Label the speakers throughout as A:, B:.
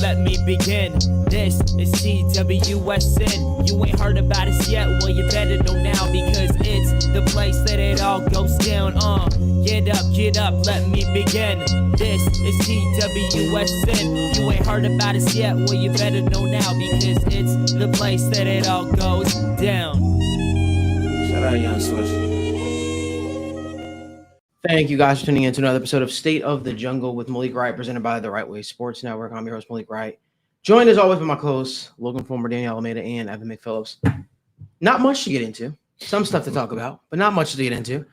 A: Let me begin. This is 𝗬𝗎𝗓𝗏. You ain't heard about us yet, well you better know now, because it's the place that it all goes down. Get up, let me begin. This is 𝗬𝗎𝗓𝗏. You ain't heard about us yet, well you better know now, because it's the place that it all goes down.
B: Shout out Young Swish. Thank you guys for tuning in to another episode of State of the Jungle with Malik Wright, presented by the Right Way Sports Network. I'm your host, Malik Wright. Joined as always by my co-hosts, Logan former Daniel Alameda and 𝗦𝗣𝗢𝗟𝗡𝗦𝗢. Not much to get into. Some stuff to talk about, but not much to get into.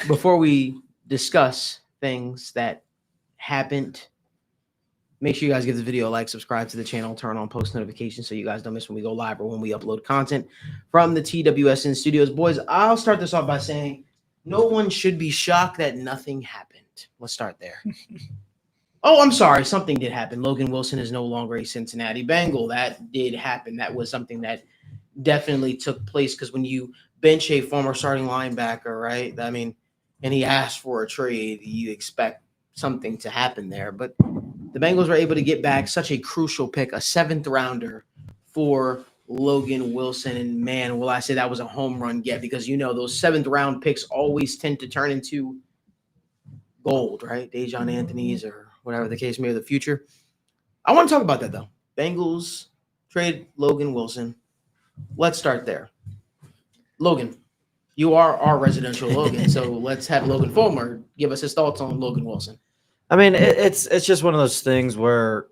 B: Before we discuss things that happened, make sure you guys give the video a like, subscribe to the channel, turn on post notifications so you guys don't miss when we go live or when we upload content from the TWSN studios. Boys, I'll start this off by saying no one should be shocked that nothing happened. Let's start there. Oh, I'm sorry. Something did happen. Logan Wilson is no longer a Cincinnati Bengal. That did happen. That was something that definitely took place, because when you bench a former starting linebacker, right? I mean, and he asked for a trade, you expect something to happen there. But the Bengals were able to get back such a crucial pick, a 7th rounder for Logan Wilson. And man, will I say that was a home run get, because, you know, those 7th round picks always tend to turn into gold, right? Dejon Anthony's or whatever the case may be, the future. I want to talk about that, though. Bengals trade Logan Wilson. Let's start there. Logan, you are our residential Logan, so let's have Logan Fulmer give us his thoughts on Logan Wilson.
C: I mean, it's just one of those things where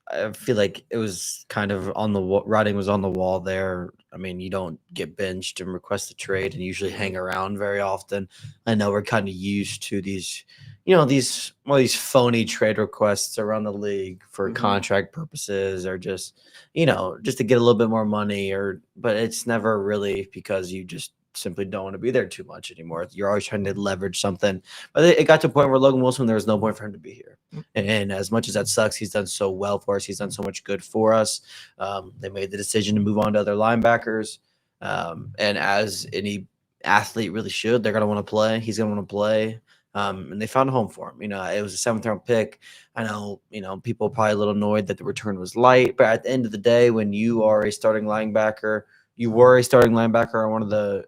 C: I feel like it was kind of on the writing was on the wall there. I mean, you don't get benched and request a trade and usually hang around very often. I know we're kind of used to these, you know, these phony trade requests around the league for contract purposes, or just, you know, just to get a little bit more money, but it's never really because you just simply don't want to be there too much anymore. You're always trying to leverage something. But it got to a point where Logan Wilson, there was no point for him to be here. And as much as that sucks, he's done so well for us. He's done so much good for us. They made the decision to move on to other linebackers. And as any athlete really should, they're going to want to play. He's going to want to play. And they found a home for him. You know, it was a 7th round pick. I know, you know, people are probably a little annoyed that the return was light, but at the end of the day, when you are a starting linebacker, you were a starting linebacker on one of the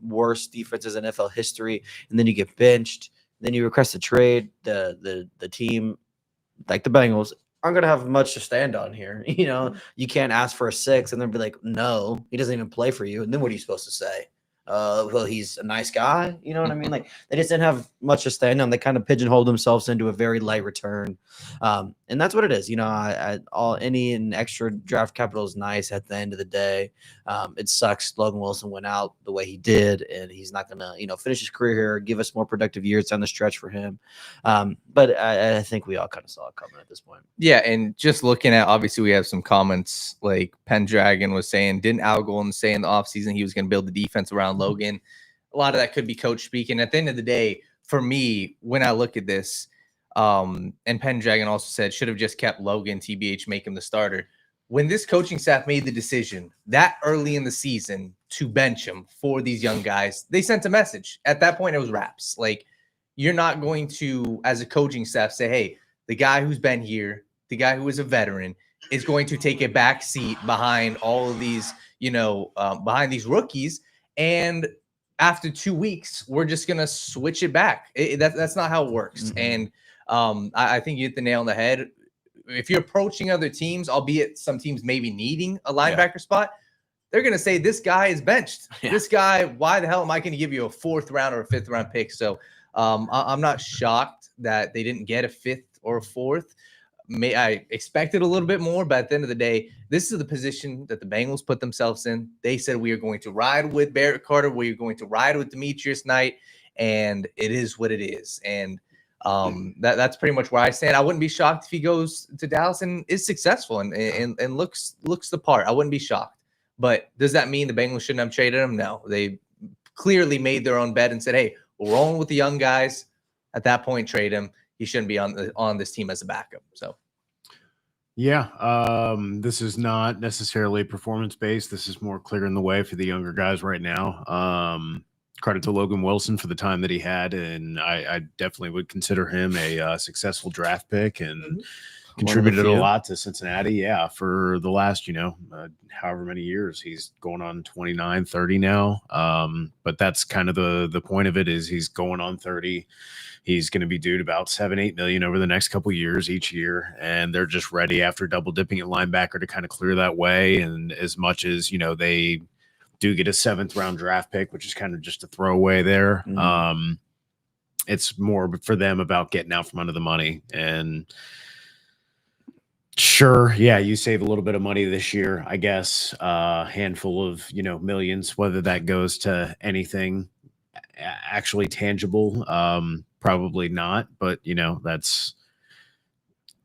C: worst defenses in NFL history, and then you get benched, then you request a trade. The team, like the Bengals, aren't going to have much to stand on here. You know, you can't ask for a 6 and then be like, no, he doesn't even play for you. And then what are you supposed to say? Well, he's a nice guy. You know what I mean? Like, they just didn't have much to stand on. They kind of pigeonholed themselves into a very light return. And that's what it is. You know, any and extra draft capital is nice at the end of the day. It sucks Logan Wilson went out the way he did, and he's not going to, you know, finish his career here, give us more productive years down the stretch for him. But I think we all kind of saw it coming at this point.
D: Yeah, and just looking at, obviously, we have some comments like Pendragon was saying, didn't Al Golden say in the offseason he was going to build the defense around Logan? A lot of that could be coach speaking. At the end of the day, for me, when I look at this, and Pendragon also said should have just kept Logan, TBH, make him the starter. When this coaching staff made the decision that early in the season to bench him for these young guys, they sent a message. At that point, it was wraps. Like, you're not going to, as a coaching staff, say, hey, the guy who's been here, the guy who is a veteran, is going to take a back seat behind all of these, you know, behind these rookies. And after 2 weeks, we're just going to switch it back. That's not how it works. And I think you hit the nail on the head. If you're approaching other teams, albeit some teams maybe needing a linebacker spot, they're going to say, this guy is benched. This guy, why the hell am I going to give you a 4th round or a 5th round pick? So I'm not shocked that they didn't get a 5th or a 4th. I expected a little bit more, but at the end of the day, this is the position that the Bengals put themselves in. They said, we are going to ride with Barrett Carter. We are going to ride with Demetrius Knight, and it is what it is. And that's pretty much where I stand. I wouldn't be shocked if he goes to Dallas and is successful and looks the part. I wouldn't be shocked. But does that mean the Bengals shouldn't have traded him? No. They clearly made their own bet and said, hey, we're rolling with the young guys. At that point, trade him. He shouldn't be on this team as a backup. So,
E: yeah, this is not necessarily performance based. This is more clearing the way for the younger guys right now. credit to Logan Wilson for the time that he had, and I definitely would consider him a successful draft pick and contributed a lot to Cincinnati. Yeah, for the last, however many years. He's going on 29, 30 now. But that's kind of the point of it is he's going on 30. He's going to be due about 7-8 million over the next couple of years each year, and they're just ready after double dipping at linebacker to kind of clear that way. And as much as they do get a 7th round draft pick, which is kind of just a throwaway there. It's more for them about getting out from under the money. And sure, yeah, you save a little bit of money this year, I guess, a handful of millions, whether that goes to anything actually tangible, probably not, but that's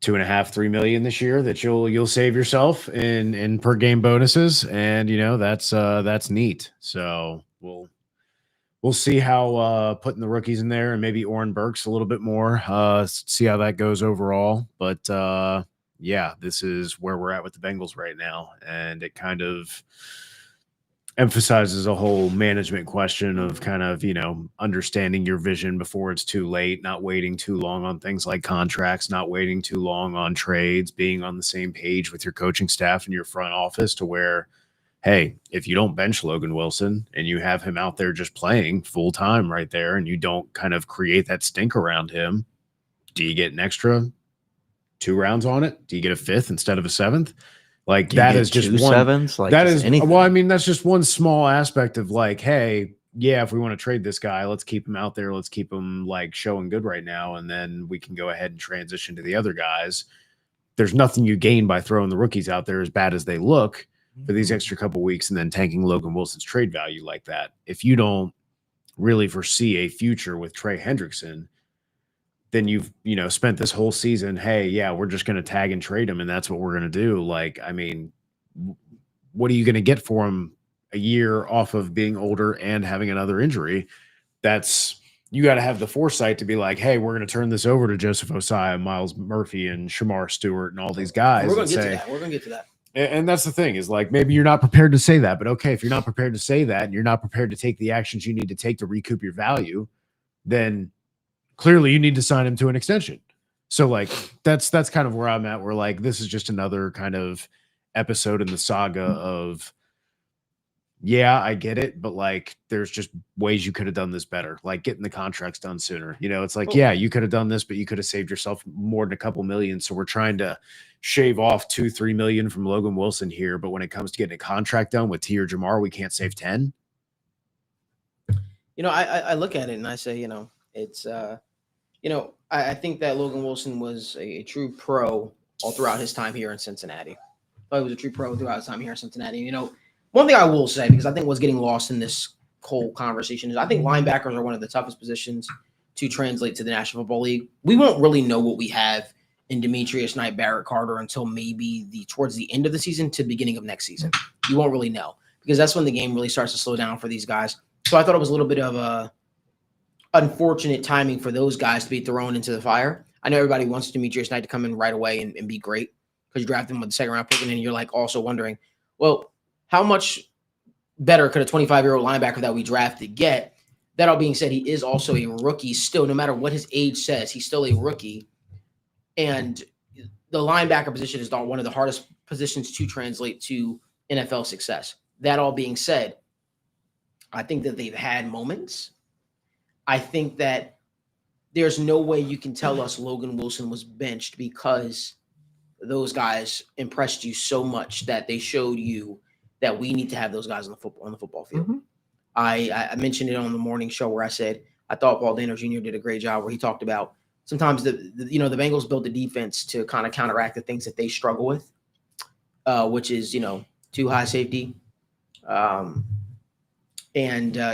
E: 2.5-3 million this year that you'll save yourself in per game bonuses, and that's neat. So we'll see how putting the rookies in there and maybe Oren Burks a little bit more, see how that goes overall. But yeah, this is where we're at with the Bengals right now, and it kind of emphasizes a whole management question of kind of, understanding your vision before it's too late, not waiting too long on things like contracts, not waiting too long on trades, being on the same page with your coaching staff and your front office to where, hey, if you don't bench Logan Wilson and you have him out there just playing full time right there and you don't kind of create that stink around him, do you get an extra 2 rounds on it? Do you get a 5th instead of a 7th? Like that is just 1
C: 7s. Like
E: that is
C: anything.
E: Well, I mean, that's just one small aspect of like, hey, yeah, if we want to trade this guy, let's keep him out there. Let's keep him like showing good right now, and then we can go ahead and transition to the other guys. There's nothing you gain by throwing the rookies out there, as bad as they look, for these extra couple weeks, and then tanking Logan Wilson's trade value like that. If you don't really foresee a future with Trey Hendrickson, then you've spent this whole season, hey, yeah, we're just going to tag and trade him, and that's what we're going to do. Like, I mean, what are you going to get for him a year off of being older and having another injury? You got to have the foresight to be like, hey, we're going to turn this over to Joseph Ossai, Miles Murphy, and Shamar Stewart, and all these guys.
B: We're going to get to that. We're going to get to that.
E: And that's the thing is like, maybe you're not prepared to say that, but okay, if you're not prepared to say that and you're not prepared to take the actions you need to take to recoup your value, then clearly you need to sign him to an extension. So like, that's kind of where I'm at. We're like, this is just another kind of episode in the saga of, yeah, I get it, but like, there's just ways you could have done this better. Like getting the contracts done sooner. It's like, yeah, you could have done this, but you could have saved yourself more than a couple million. So we're trying to shave off 2-3 million from Logan Wilson here. But when it comes to getting a contract done with T or Jamar, we can't save 10.
B: I look at it and I say, it's, I think that Logan Wilson was a true pro all throughout his time here in Cincinnati. He was a true pro throughout his time here in Cincinnati. One thing I will say, because I think what's getting lost in this whole conversation is I think linebackers are one of the toughest positions to translate to the National Football League. We won't really know what we have in Demetrius Knight, Barrett Carter until maybe towards the end of the season to the beginning of next season. You won't really know because that's when the game really starts to slow down for these guys. So I thought it was a little bit of a unfortunate timing for those guys to be thrown into the fire. I know everybody wants Demetrius Knight to come in right away and be great because you draft him with the 2nd round pick, and then you're like also wondering, well, how much better could a 25-year-old linebacker that we drafted get? That all being said, he is also a rookie still. No matter what his age says, he's still a rookie. And the linebacker position is one of the hardest positions to translate to NFL success. That all being said, I think that they've had moments. I think that there's no way you can tell us Logan Wilson was benched because those guys impressed you so much that they showed you that we need to have those guys on the football field. Mm-hmm. I mentioned it on the morning show where I said I thought Paul Dehner Jr. did a great job where he talked about sometimes the Bengals built the defense to kind of counteract the things that they struggle with, which is too high safety. And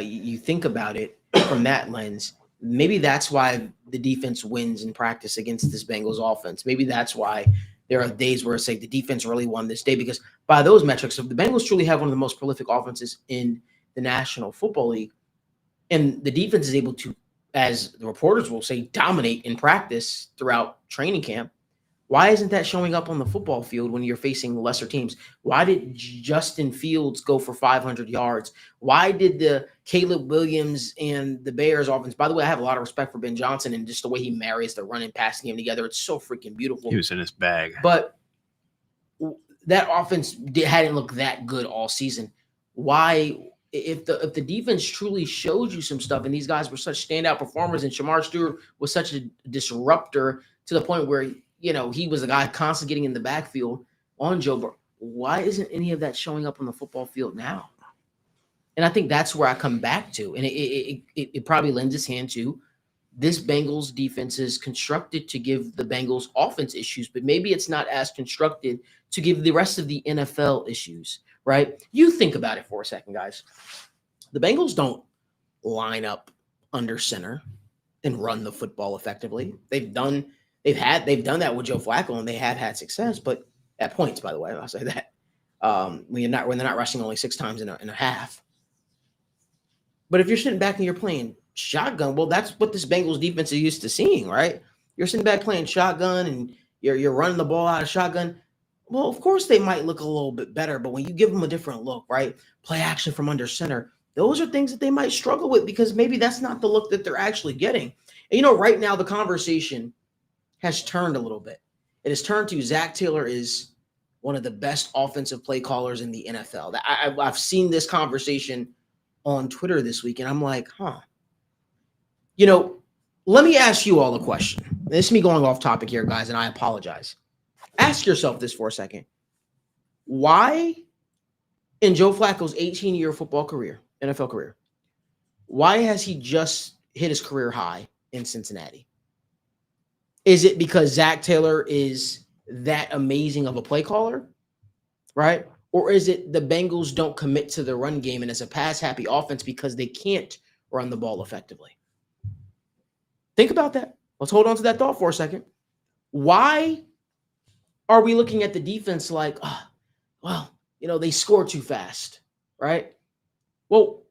B: you think about it from that lens, maybe that's why the defense wins in practice against this Bengals offense. Maybe that's why there are days where it's like the defense really won this day, because by those metrics, the Bengals truly have one of the most prolific offenses in the National Football League. And the defense is able to, as the reporters will say, dominate in practice throughout training camp. Why isn't that showing up on the football field when you're facing lesser teams? Why did Justin Fields go for 500 yards? Why did the Caleb Williams and the Bears offense? By the way, I have a lot of respect for Ben Johnson and just the way he marries the run and passing game together. It's so freaking beautiful.
E: He was in his bag.
B: But that offense hadn't looked that good all season. Why? If the defense truly showed you some stuff, and these guys were such standout performers, and Shamar Stewart was such a disruptor to the point where he was a guy constantly getting in the backfield on Joe Burrow. Why isn't any of that showing up on the football field now? And I think that's where I come back to, and it probably lends its hand to this Bengals defense is constructed to give the Bengals offense issues, but maybe it's not as constructed to give the rest of the NFL issues. Right? You think about it for a second, guys. The Bengals don't line up under center and run the football effectively. They've done that with Joe Flacco, and they have had success, but at points, by the way, I'll say that. When they're not rushing only 6 times in a half. But if you're sitting back and you're playing shotgun, well, that's what this Bengals defense is used to seeing, right? You're sitting back playing shotgun and you're running the ball out of shotgun. Well, of course they might look a little bit better, but when you give them a different look, right? Play action from under center, those are things that they might struggle with because maybe that's not the look that they're actually getting. And right now the conversation has turned a little bit. It has turned to Zac Taylor is one of the best offensive play callers in the NFL. I've seen this conversation on Twitter this week, and I'm like, let me ask you all a question. This is me going off topic here, guys, and I apologize. Ask yourself this for a second. Why, in Joe Flacco's 18-year football career, NFL career, why has he just hit his career high in Cincinnati? Is it because Zac Taylor is that amazing of a play caller, right? Or is it the Bengals don't commit to the run game and it's a pass-happy offense because they can't run the ball effectively? Think about that. Let's hold on to that thought for a second. Why are we looking at the defense like, they score too fast, right? Well,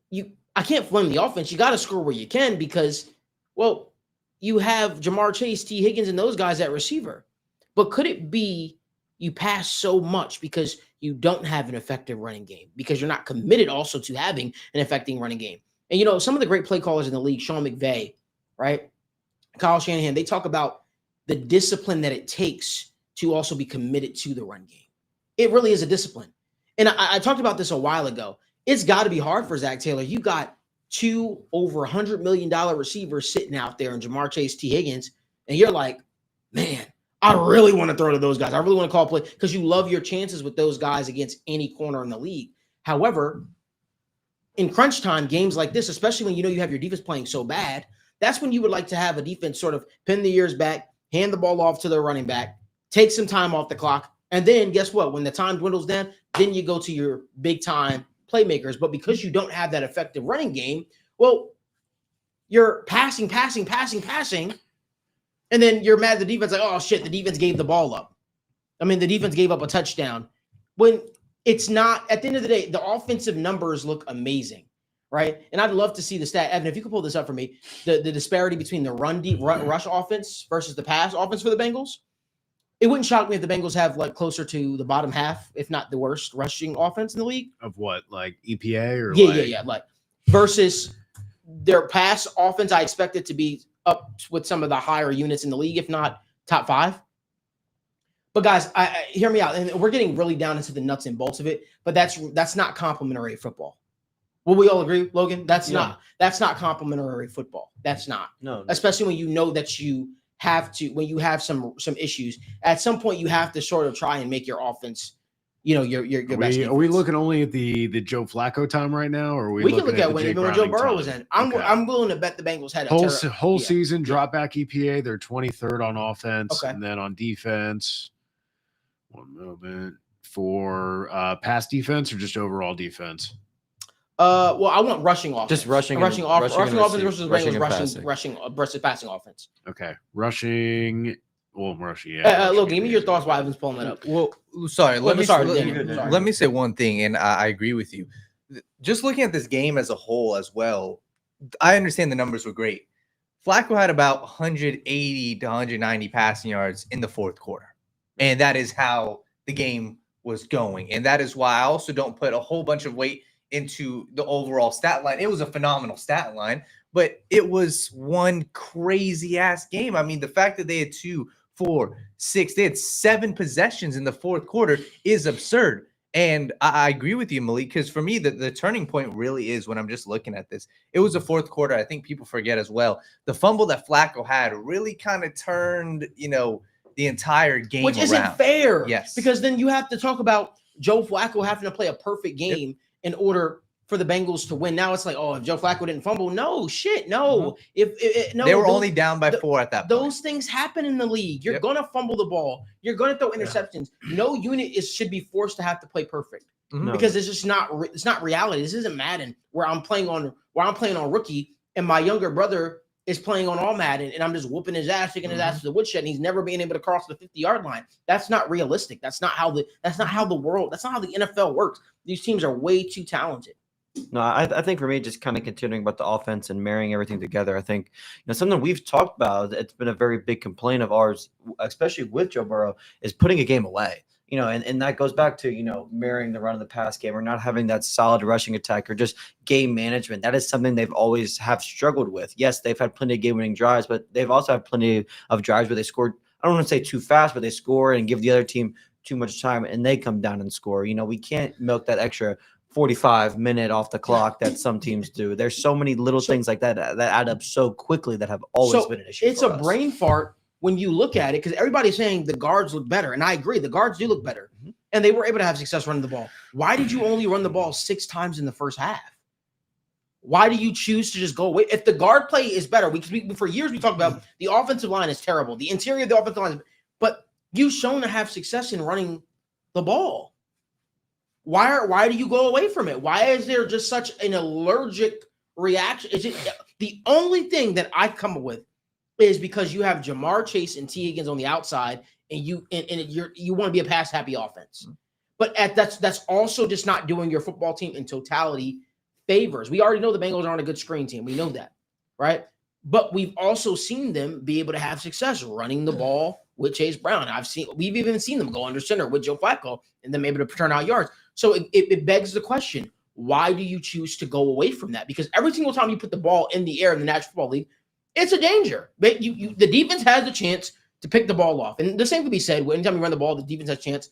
B: I can't blame the offense. You got to score where you can because, you have Jamar Chase, T. Higgins, and those guys at receiver. But could it be you pass so much because you don't have an effective running game, because you're not committed also to having an effective running game? And, some of the great play callers in the league, Sean McVay, right? Kyle Shanahan, they talk about the discipline that it takes to also be committed to the run game. It really is a discipline. And I talked about this a while ago. It's got to be hard for Zac Taylor. You got 2 over $100 million receivers sitting out there in Jamar Chase, T. Higgins, and you're like, man, I really want to throw to those guys. I really want to call play because you love your chances with those guys against any corner in the league. However, in crunch time, games like this, especially when you have your defense playing so bad, that's when you would like to have a defense sort of pin the ears back, hand the ball off to their running back, take some time off the clock, and then guess what? When the time dwindles down, then you go to your big-time playmakers. But because you don't have that effective running game, well, you're passing, and then you're mad at the defense, like, oh, shit, the defense gave the ball up. I mean, the defense gave up a touchdown. When it's not, at the end of the day, the offensive numbers look amazing, right? And I'd love to see the stat. Evan, if you could pull this up for me, the disparity between the rush offense versus the pass offense for the Bengals. It wouldn't shock me if the Bengals have closer to the bottom half, if not the worst rushing offense in the league.
E: Of what, like EPA or
B: yeah. Versus their pass offense, I expect it to be up with some of the higher units in the league, if not top 5. But guys, hear me out, and we're getting really down into the nuts and bolts of it. But that's not complimentary football. Will we all agree, Logan? That's not complimentary football. That's not.
C: No.
B: Especially when you know that you have to, when you have some issues, at some point you have to sort of try and make your offense, your best.
E: Are we looking only at the Joe Flacco time right now, or are we
B: can look at when Joe Burrow was in? I'm willing to bet the Bengals had a
E: whole season drop back EPA. They're 23rd on offense,
B: okay.
E: And then on defense. One moment for pass defense or just overall defense.
B: Well, I want rushing offense.
C: Just rushing
B: offense versus Bengals rushing versus passing offense.
E: Okay, rushing. Well, rushing. Yeah.
B: Look, give me your thoughts while Evan's pulling that up.
D: Well, sorry. Let me say one thing, and I agree with you. Just looking at this game as a whole as well, I understand the numbers were great. Flacco had about 180 to 190 passing yards in the fourth quarter. And that is how the game was going. And that is why I also don't put a whole bunch of weight into the overall stat line. It was a phenomenal stat line, but it was one crazy ass game. I mean, the fact that they had 2, 4, 6, they had 7 possessions in the fourth quarter is absurd. And I agree with you, Malik, because for me, the turning point really is when I'm just looking at this. It was the fourth quarter. I think people forget as well. The fumble that Flacco had really kind of turned, the entire game
B: Which
D: around.
B: isn't fair.
D: Yes.
B: Because then you have to talk about Joe Flacco having to play a perfect game in order for the Bengals to win. Now it's like, oh, if Joe Flacco didn't fumble, no. If no,
D: they were only down by 4 at that point.
B: Those things happen in the league. You're gonna fumble the ball. You're gonna throw interceptions. No unit should be forced to have to play perfect because it's just not. It's not reality. This isn't Madden where I'm playing on rookie and my younger brother is playing on all Madden and I'm just whooping his ass, taking his ass to the woodshed, and he's never being able to cross the 50-yard line. That's not realistic. That's not how the NFL works. These teams are way too talented.
C: No, I think for me, just kind of continuing about the offense and marrying everything together, I think something we've talked about, it's been a very big complaint of ours, especially with Joe Burrow, is putting a game away. And that goes back to, marrying the run of the pass game or not having that solid rushing attack or just game management. That is something they've always have struggled with. Yes, they've had plenty of game-winning drives, but they've also had plenty of drives where they scored, I don't want to say too fast, but they score and give the other team too much time and they come down and score. We can't milk that extra 45-minute off the clock that some teams do. There's so many little things like that that add up so quickly that have always been an issue.
B: It's a brain fart when you look at it because everybody's saying the guards look better. And I agree, the guards do look better. And they were able to have success running the ball. Why did you only run the ball 6 times in the first half? Why do you choose to just go away? If the guard play is better, for years we talked about the offensive line is terrible. The interior of the offensive line but you've shown to have success in running the ball. Why do you go away from it? Why is there just such an allergic reaction? Is it the only thing that I come up with is because you have Jamar Chase and T. Higgins on the outside, and you want to be a pass happy offense. But that's also just not doing your football team in totality favors. We already know the Bengals aren't a good screen team. We know that, right? But we've also seen them be able to have success running the ball with Chase Brown. We've even seen them go under center with Joe Flacco and them able to turn out yards. So it begs the question, why do you choose to go away from that? Because every single time you put the ball in the air in the National Football League, it's a danger. But the defense has the chance to pick the ball off. And the same can be said, anytime you run the ball, the defense has a chance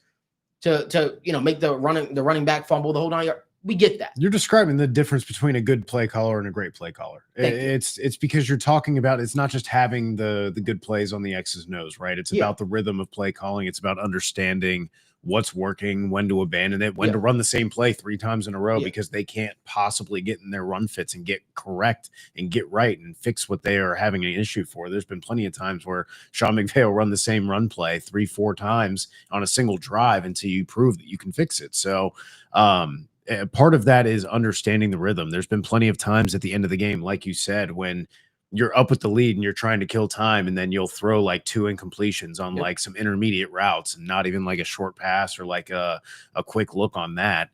B: to make the running back fumble, the whole 9 yard. We get that.
E: You're describing the difference between a good play caller and a great play caller. It's because you're talking about, it's not just having the good plays on the X's and O's, right? It's about the rhythm of play calling. It's about understanding what's working, when to abandon it, when to run the same play 3 times in a row because they can't possibly get in their run fits and get correct and get right and fix what they are having an issue for. There's been plenty of times where Sean McVay will run the same run play 3-4 times on a single drive until you prove that you can fix it. So, part of that is understanding the rhythm. There's been plenty of times at the end of the game, like you said, when you're up with the lead and you're trying to kill time, and then you'll throw like 2 incompletions on like some intermediate routes and not even like a short pass or like a quick look on that.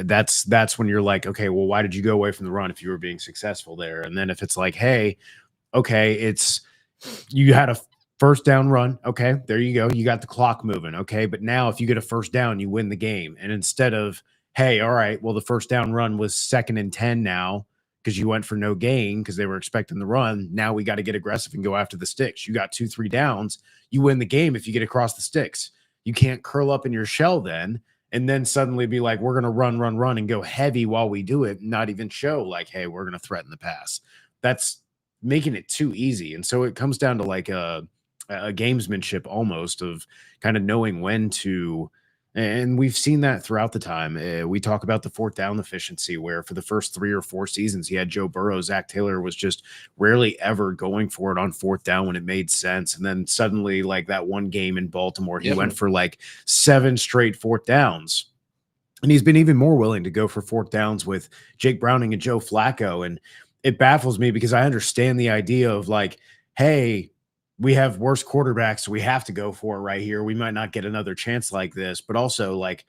E: That's when you're like, okay, well, why did you go away from the run if you were being successful there? And then if it's like, hey, okay, you had a first down run. Okay, there you go. You got the clock moving. Okay, but now if you get a first down, you win the game. And instead of, hey, all right, well, the first down run was 2nd and 10 now because you went for no gain because they were expecting the run. Now we got to get aggressive and go after the sticks. You got 2-3 downs. You win the game if you get across the sticks. You can't curl up in your shell then and then suddenly be like, we're going to run and go heavy while we do it, and not even show like, hey, we're going to threaten the pass. That's making it too easy. And so it comes down to like a gamesmanship almost of kind of knowing when to, and we've seen that throughout the time. We talk about the 4th down efficiency, where for the first 3 or 4 seasons, he had Joe Burrow. Zach Taylor was just rarely ever going for it on 4th down when it made sense. And then suddenly, like that one game in Baltimore, he went for like 7 straight 4th downs. And he's been even more willing to go for 4th downs with Jake Browning and Joe Flacco. And it baffles me because I understand the idea of like, hey, we have worse quarterbacks, so we have to go for it right here. We might not get another chance like this, but also like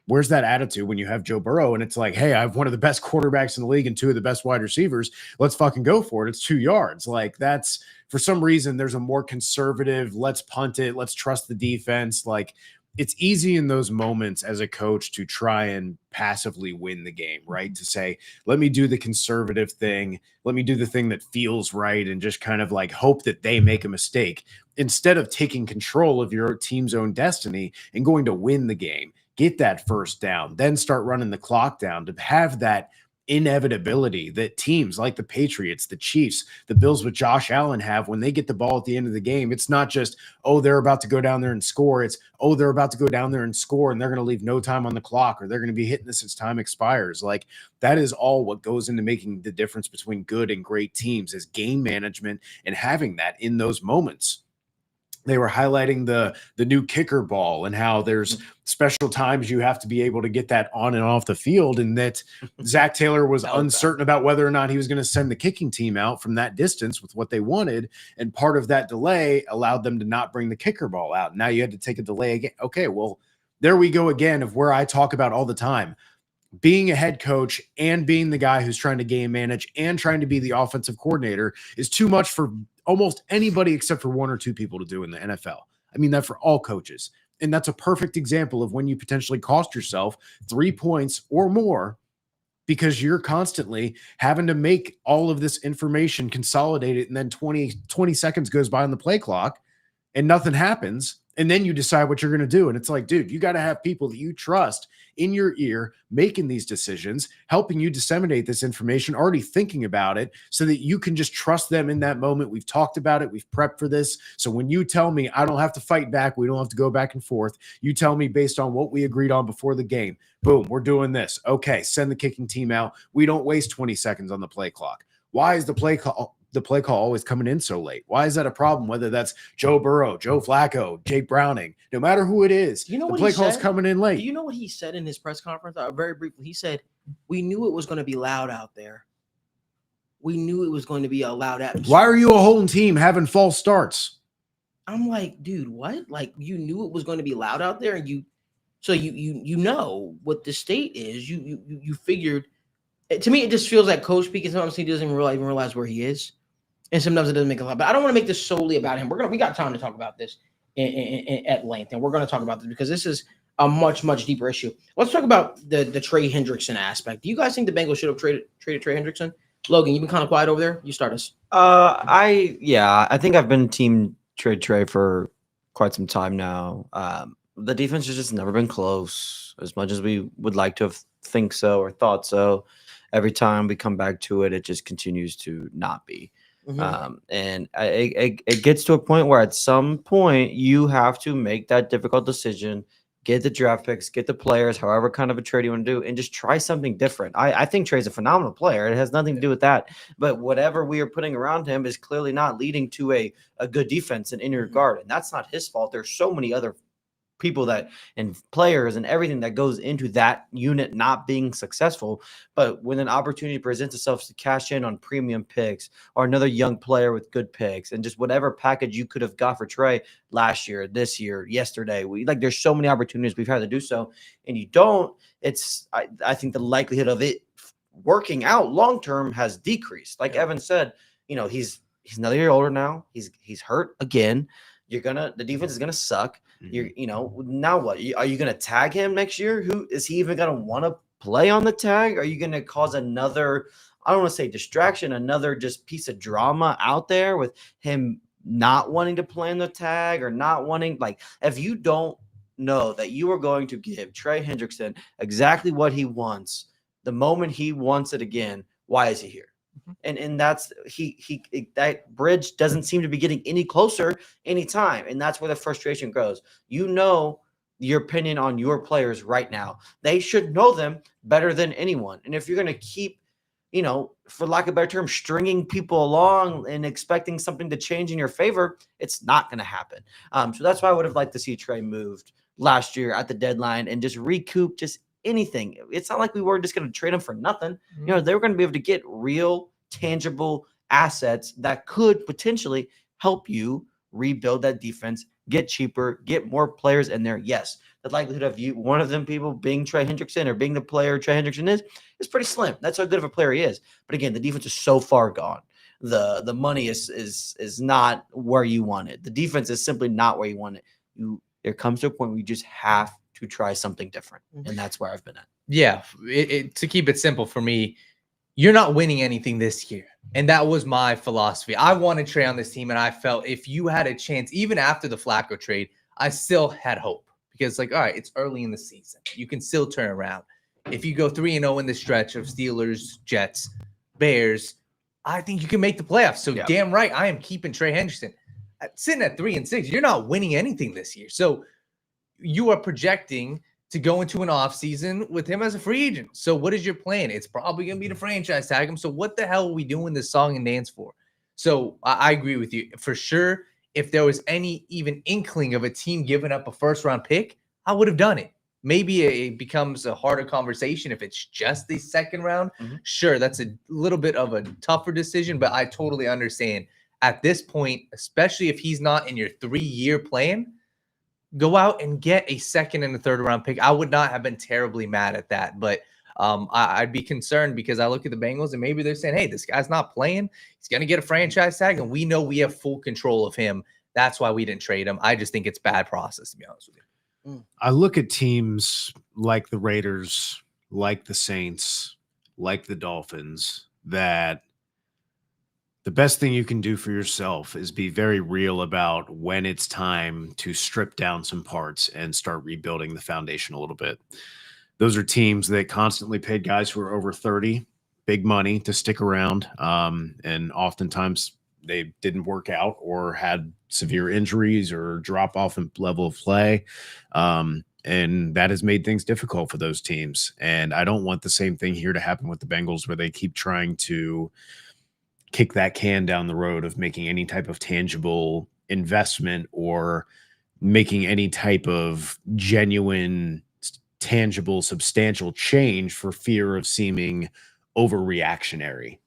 E: Where's that attitude when you have Joe Burrow and it's like, hey, I have one of the best quarterbacks in the league and two of the best wide receivers. Let's fucking go for it. It's 2 yards. Like, that's, for some reason, there's a more conservative, let's punt it, let's trust the defense. Like, it's easy in those moments as a coach to try and passively win the game, right? To say, let me do the conservative thing. Let me do the thing that feels right and just kind of like hope that they make a mistake instead of taking control of your team's own destiny and going to win the game, get that first down, then start running the clock down, to have that inevitability that teams like the Patriots, the Chiefs, the Bills with Josh Allen have when they get the ball at the end of the game. It's not just, oh, they're about to go down there and score. It's, oh, they're about to go down there and score and they're going to leave no time on the clock, or they're going to be hitting this as time expires. Like, that is all what goes into making the difference between good and great teams, is game management and having that in those moments. They were highlighting the new kicker ball and how there's special times you have to be able to get that on and off the field, and that Zach Taylor was uncertain about whether or not he was going to send the kicking team out from that distance with what they wanted. And part of that delay allowed them to not bring the kicker ball out. Now you had to take a delay again. Okay, well, there we go again of where I talk about all the time. Being a head coach and being the guy who's trying to game manage and trying to be the offensive coordinator is too much for almost anybody except for one or two people to do in the NFL. I mean that for all coaches. And that's a perfect example of when you potentially cost yourself 3 points or more because you're constantly having to make all of this information consolidated, and then 20 seconds goes by on the play clock and nothing happens. And then you decide what you're going to do. And it's like, dude, you got to have people that you trust in your ear making these decisions, helping you disseminate this information, already thinking about it so that you can just trust them in that moment. We've talked about it. We've prepped for this. So when you tell me, I don't have to fight back, we don't have to go back and forth. You tell me based on what we agreed on before the game. Boom, we're doing this. Okay, send the kicking team out. We don't waste 20 seconds on the play clock. Why is the play call always coming in so late? Why is that a problem? Whether that's Joe Burrow, Joe Flacco, Jake Browning, no matter who it is,
B: you know,
E: the play call is coming in late.
B: Do you know what he said in his press conference? Very briefly, he said, we knew it was going to be loud out there. We knew it was going to be a loud atmosphere.
E: Why are you a whole team having false starts?
B: I'm like, dude, what? Like, you knew it was going to be loud out there, and you know what the state is. You figured. To me, it just feels like coach speak, and sometimes he doesn't even realize where he is. And sometimes it doesn't make a lot. But I don't want to make this solely about him. We got time to talk about this at length, and we're going to talk about this because this is a much deeper issue. Let's talk about the Trey Hendrickson aspect. Do you guys think the Bengals should have traded Trey Hendrickson? Logan, you've been kind of quiet over there. You start us.
C: I think I've been team Trey for quite some time now. The defense has just never been close as much as we would like to have think so or thought so. Every time we come back to it, it just continues to not be. And it gets to a point where at some point you have to make that difficult decision, get the draft picks, get the players, however kind of a trade you want to do, and just try something different. I think Trey's a phenomenal player. It has nothing to do with that. But whatever we are putting around him is clearly not leading to a good defense in any regard. And that's not his fault. There's so many other people that and players and everything that goes into that unit not being successful. But when an opportunity presents itself to cash in on premium picks or another young player with good picks and just whatever package you could have got for Trey last year, this year, yesterday, there's so many opportunities we've had to do so, and you don't. I think the likelihood of it working out long term has decreased. Like Evan said, he's another year older now. He's hurt again. The defense is gonna suck. Now what? Are you gonna tag him next year? Who is he even gonna want to play on the tag? Are you gonna cause another, I don't want to say distraction, another just piece of drama out there with him not wanting to play on the tag or not wanting, if you don't know that you are going to give Trey Hendrickson exactly what he wants the moment he wants it again, why is he here? And that's that bridge doesn't seem to be getting any closer anytime. And that's where the frustration grows. Your opinion on your players right now. They should know them better than anyone. And if you're going to keep, for lack of a better term, stringing people along and expecting something to change in your favor, it's not going to happen. So that's why I would have liked to see Trey moved last year at the deadline and just recoup just anything. It's not like we were just going to trade him for nothing. They were going to be able to get real, tangible assets that could potentially help you rebuild that defense get cheaper, get more players in there. Yes, the likelihood of one of them people being Trey Hendrickson or being the player Trey Hendrickson is pretty slim. That's how good of a player he is. But again, the defense is so far gone. The money is not where you want it. The defense is simply not where you want it. There comes to a point where you just have to try something different, and that's where I've been at.
D: Yeah, to keep it simple for me, you're not winning anything this year. And that was my philosophy. I wanted Trey on this team, and I felt if you had a chance, even after the Flacco trade, I still had hope. Because, like, all right, it's early in the season. You can still turn around. If you go 3-0 in the stretch of Steelers, Jets, Bears, I think you can make the playoffs. So, damn right, I am keeping Trey Hendrickson. Sitting at 3-6, you're not winning anything this year. So, you are projecting to go into an offseason with him as a free agent. So what is your plan? It's probably going to be to franchise tag him. So what the hell are we doing this song and dance for? So I agree with you. For sure, if there was any even inkling of a team giving up a first-round pick, I would have done it. Maybe it becomes a harder conversation if it's just the second round. Sure, that's a little bit of a tougher decision, but I totally understand. At this point, especially if he's not in your 3-year plan, go out and get a second and a third round pick. I would not have been terribly mad at that, but I'd be concerned because I look at the Bengals and maybe they're saying, hey, this guy's not playing. He's going to get a franchise tag, and we know we have full control of him. That's why we didn't trade him. I just think it's bad process, to be honest with you.
E: I look at teams like the Raiders, like the Saints, like the Dolphins, that the best thing you can do for yourself is be very real about when it's time to strip down some parts and start rebuilding the foundation a little bit. Those are teams that constantly paid guys who are over 30 big money to stick around. And oftentimes they didn't work out or had severe injuries or drop off in level of play. And that has made things difficult for those teams. And I don't want the same thing here to happen with the Bengals, where they keep trying to kick that can down the road of making any type of tangible investment or making any type of genuine, tangible, substantial change for fear of seeming overreactionary.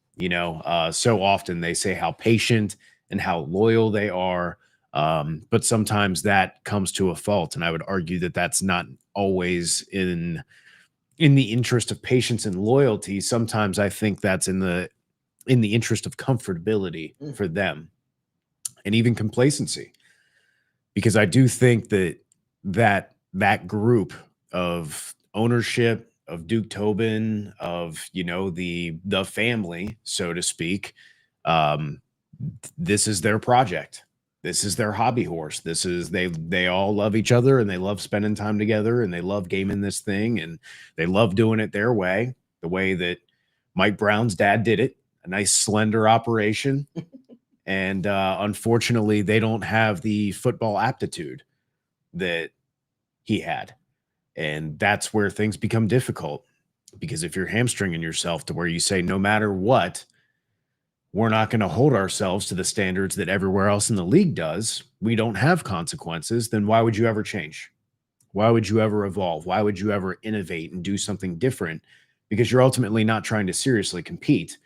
E: So often they say how patient and how loyal they are, but sometimes that comes to a fault. And I would argue that that's not always in the interest of patience and loyalty. Sometimes I think that's in the interest of comfortability for them and even complacency, because I do think that group of ownership, of Duke Tobin, of, the family, so to speak, this is their project. This is their hobby horse. This is, they all love each other and they love spending time together and they love gaming this thing and they love doing it their way, the way that Mike Brown's dad did it. A nice slender operation. And unfortunately, they don't have the football aptitude that he had. And that's where things become difficult, because if you're hamstringing yourself to where you say, no matter what, we're not going to hold ourselves to the standards that everywhere else in the league does, we don't have consequences, then why would you ever change? Why would you ever evolve? Why would you ever innovate and do something different? Because you're ultimately not trying to seriously compete.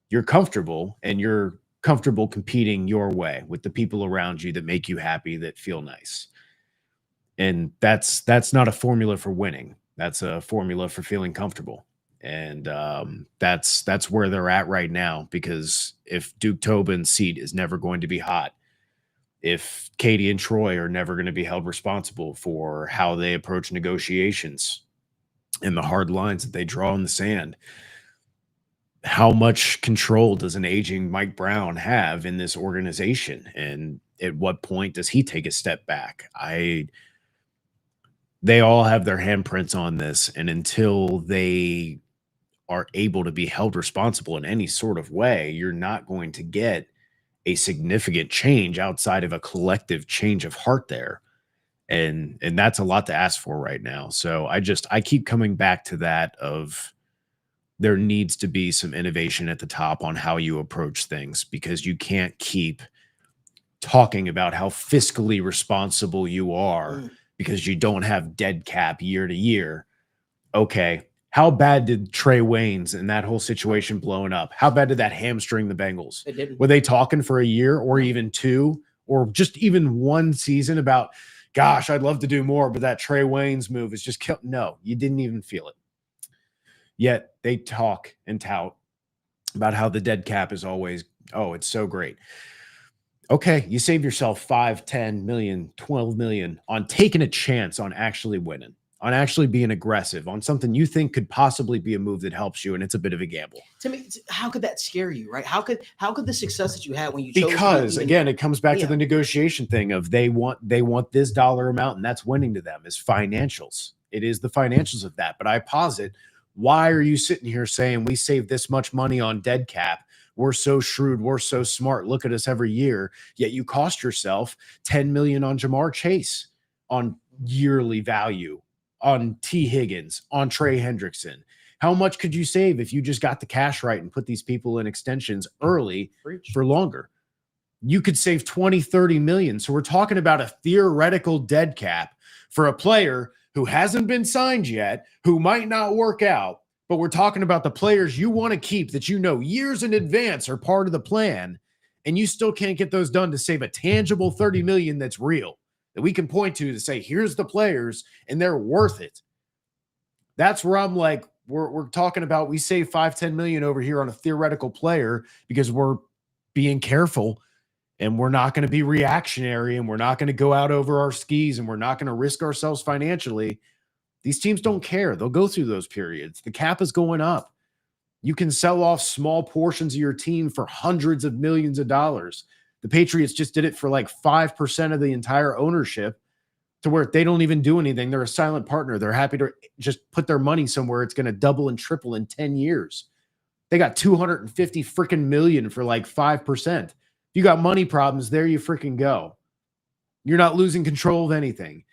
E: You're comfortable, and you're comfortable competing your way with the people around you that make you happy, that feel nice. And that's not a formula for winning. That's a formula for feeling comfortable. And that's where they're at right now, because if Duke Tobin's seat is never going to be hot, if Katie and Troy are never going to be held responsible for how they approach negotiations and the hard lines that they draw in the sand, how much control does an aging Mike Brown have in this organization? And at what point does he take a step back? They all have their handprints on this. And until they are able to be held responsible in any sort of way, you're not going to get a significant change outside of a collective change of heart there. And that's a lot to ask for right now. So I keep coming back to that of, there needs to be some innovation at the top on how you approach things, because you can't keep talking about how fiscally responsible you are because you don't have dead cap year to year. Okay, how bad did Trey Waynes and that whole situation blowing up, how bad did that hamstring the Bengals?
B: It didn't.
E: Were they talking for a year or even two or just even one season about, gosh, I'd love to do more, but that Trey Waynes move is just killed. No, you didn't even feel it. Yet they talk and tout about how the dead cap is always, oh, it's so great. Okay, you save yourself 5, 10 million, 12 million on taking a chance on actually winning, on actually being aggressive, on something you think could possibly be a move that helps you, and it's a bit of a gamble.
B: To me, how could that scare you, right? How could the success that you had when you chose
E: because again, it comes back to the negotiation thing of they want this dollar amount, and that's winning to them is financials. It is the financials of that. But I posit, why are you sitting here saying we save this much money on dead cap? We're so shrewd. We're so smart. Look at us every year. Yet you cost yourself $10 million on Ja'Marr Chase on yearly value, on T. Higgins, on Trey Hendrickson. How much could you save if you just got the cash right and put these people in extensions early for longer? You could save 20, 30 million. So we're talking about a theoretical dead cap for a player who hasn't been signed yet, who might not work out. But we're talking about the players you want to keep that you know years in advance are part of the plan, and you still can't get those done to save a tangible 30 million that's real, that we can point to say, here's the players, and they're worth it. That's where I'm like, we're talking about we save 5, 10 million over here on a theoretical player because we're being careful, and we're not going to be reactionary, and we're not going to go out over our skis, and we're not going to risk ourselves financially. These teams don't care. They'll go through those periods. The cap is going up. You can sell off small portions of your team for hundreds of millions of dollars. The Patriots just did it for like 5% of the entire ownership to where they don't even do anything. They're a silent partner. They're happy to just put their money somewhere. It's going to double and triple in 10 years. They got 250 freaking million for like 5%. If you got money problems, there you freaking go. You're not losing control of anything.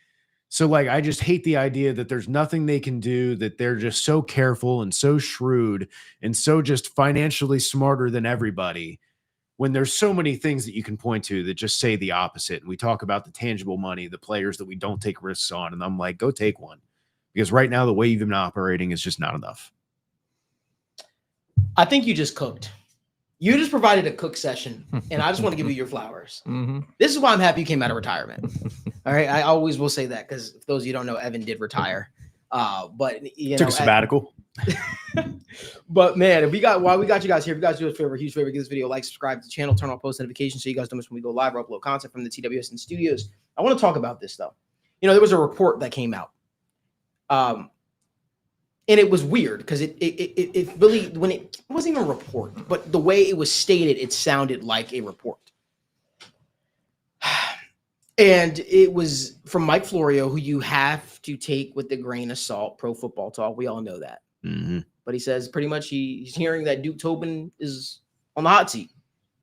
E: So, like, I just hate the idea that there's nothing they can do, that they're just so careful and so shrewd and so just financially smarter than everybody, when there's so many things that you can point to that just say the opposite. And we talk about the tangible money, the players that we don't take risks on. And I'm like, go take one. Because right now, the way you've been operating is just not enough.
B: I think you just cooked. You just provided a cook session, and I just want to give you your flowers. This is why I'm happy you came out of retirement. All right, I always will say that because for those of you who don't know, Evan did retire. But you
E: took a sabbatical.
B: But man, while we got you guys here, if you guys do us a favor, huge favor, give this video a like, subscribe to the channel, turn on post notifications so you guys don't miss when we go live or upload content from the TWSN studios. I want to talk about this though. You know, there was a report that came out. And it was weird because it really, when it wasn't even a report, but the way it was stated, it sounded like a report. And it was from Mike Florio, who you have to take with a grain of salt, Pro Football Talk. We all know that. But he says pretty much he's hearing that Duke Tobin is on the hot seat,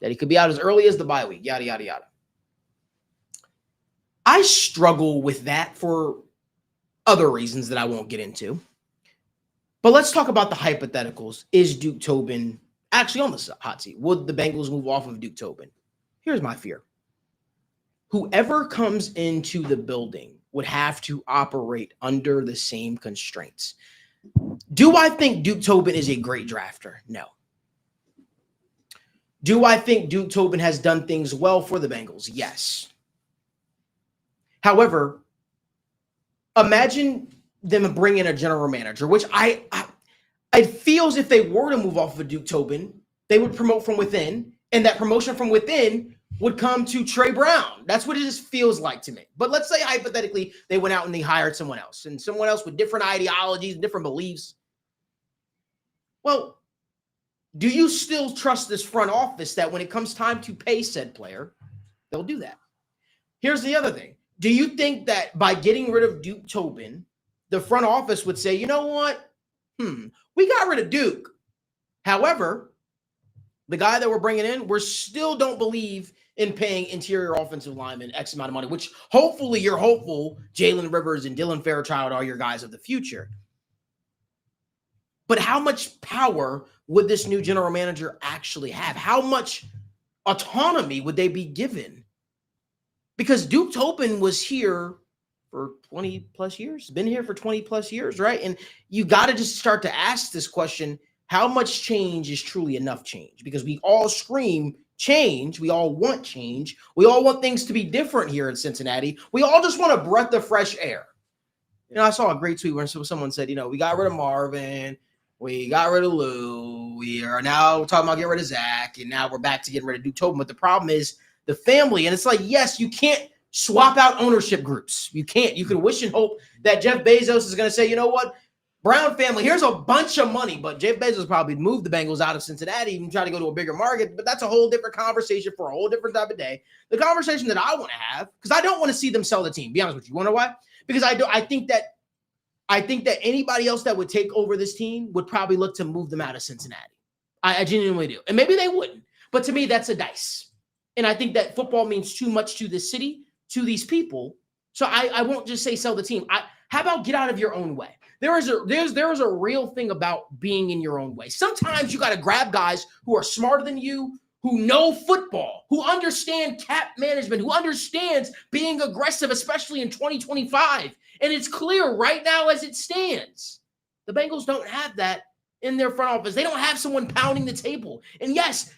B: that he could be out as early as the bye week, yada, yada, yada. I struggle with that for other reasons that I won't get into. But let's talk about the hypotheticals. Is Duke Tobin actually on the hot seat? Would the Bengals move off of Duke Tobin? Here's my fear. Whoever comes into the building would have to operate under the same constraints. Do I think Duke Tobin is a great drafter? No. Do I think Duke Tobin has done things well for the Bengals? Yes. However, imagine them bring in a general manager, which I feel as if they were to move off of Duke Tobin, they would promote from within, and that promotion from within would come to Trey Brown. That's what it just feels like to me. But let's say hypothetically they went out and they hired someone else, and someone else with different ideologies, different beliefs. Well, do you still trust this front office that when it comes time to pay said player, they'll do that? Here's the other thing. Do you think that by getting rid of Duke Tobin, the front office would say, you know what? We got rid of Duke. However, the guy that we're bringing in, we still don't believe in paying interior offensive linemen X amount of money, which hopefully you're hopeful Jalen Rivers and Dylan Fairchild are your guys of the future. But how much power would this new general manager actually have? How much autonomy would they be given? Because Duke Tobin was here for 20 plus years, been here for 20 plus years, right? And you got to just start to ask this question, how much change is truly enough change? Because we all scream change. We all want change. We all want things to be different here in Cincinnati. We all just want a breath of fresh air. You know, I saw a great tweet where someone said, you know, we got rid of Marvin, we got rid of Lou, we are now talking about getting rid of Zach, and now we're back to getting rid of Tobin. But the problem is the family, and it's like, yes, you can't swap out ownership groups. You can't. You can wish and hope that Jeff Bezos is going to say, you know what, Brown family, here's a bunch of money, but Jeff Bezos probably moved the Bengals out of Cincinnati and try to go to a bigger market, but that's a whole different conversation for a whole different type of day. The conversation that I want to have, because I don't want to see them sell the team, be honest with you. You want to know why? Because I think that anybody else that would take over this team would probably look to move them out of Cincinnati. I genuinely do. And maybe they wouldn't, but to me, that's a dice. And I think that football means too much to this city, to these people. So I won't just say sell the team. How about get out of your own way? There is a real thing about being in your own way. Sometimes you got to grab guys who are smarter than you, who know football, who understand cap management, who understands being aggressive, especially in 2025. And it's clear right now as it stands, the Bengals don't have that in their front office. They don't have someone pounding the table. And yes,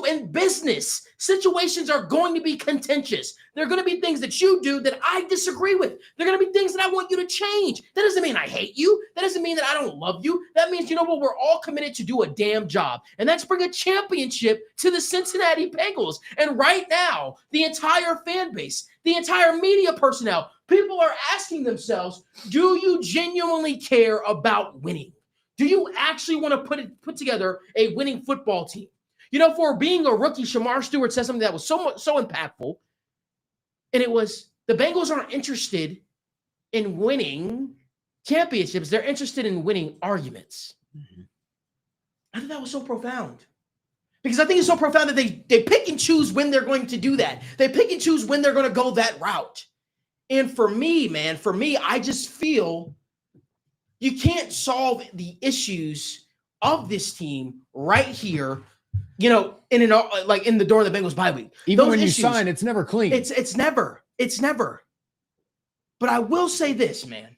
B: in business, situations are going to be contentious. There are going to be things that you do that I disagree with. There are going to be things that I want you to change. That doesn't mean I hate you. That doesn't mean that I don't love you. That means, you know what, we're all committed to do a damn job. And that's bring a championship to the Cincinnati Bengals. And right now, the entire fan base, the entire media personnel, people are asking themselves, do you genuinely care about winning? Do you actually want to put together a winning football team? You know, for being a rookie, Shamar Stewart said something that was so impactful, and it was the Bengals aren't interested in winning championships. They're interested in winning arguments. Mm-hmm. I thought that was so profound. Because I think it's so profound that they pick and choose when they're going to do that. They pick and choose when they're going to go that route. And for me, I just feel you can't solve the issues of this team right here, you know, in the door of the Bengals bye week.
E: Even
B: Those
E: when
B: issues,
E: you sign, it's never clean.
B: It's never. But I will say this, man.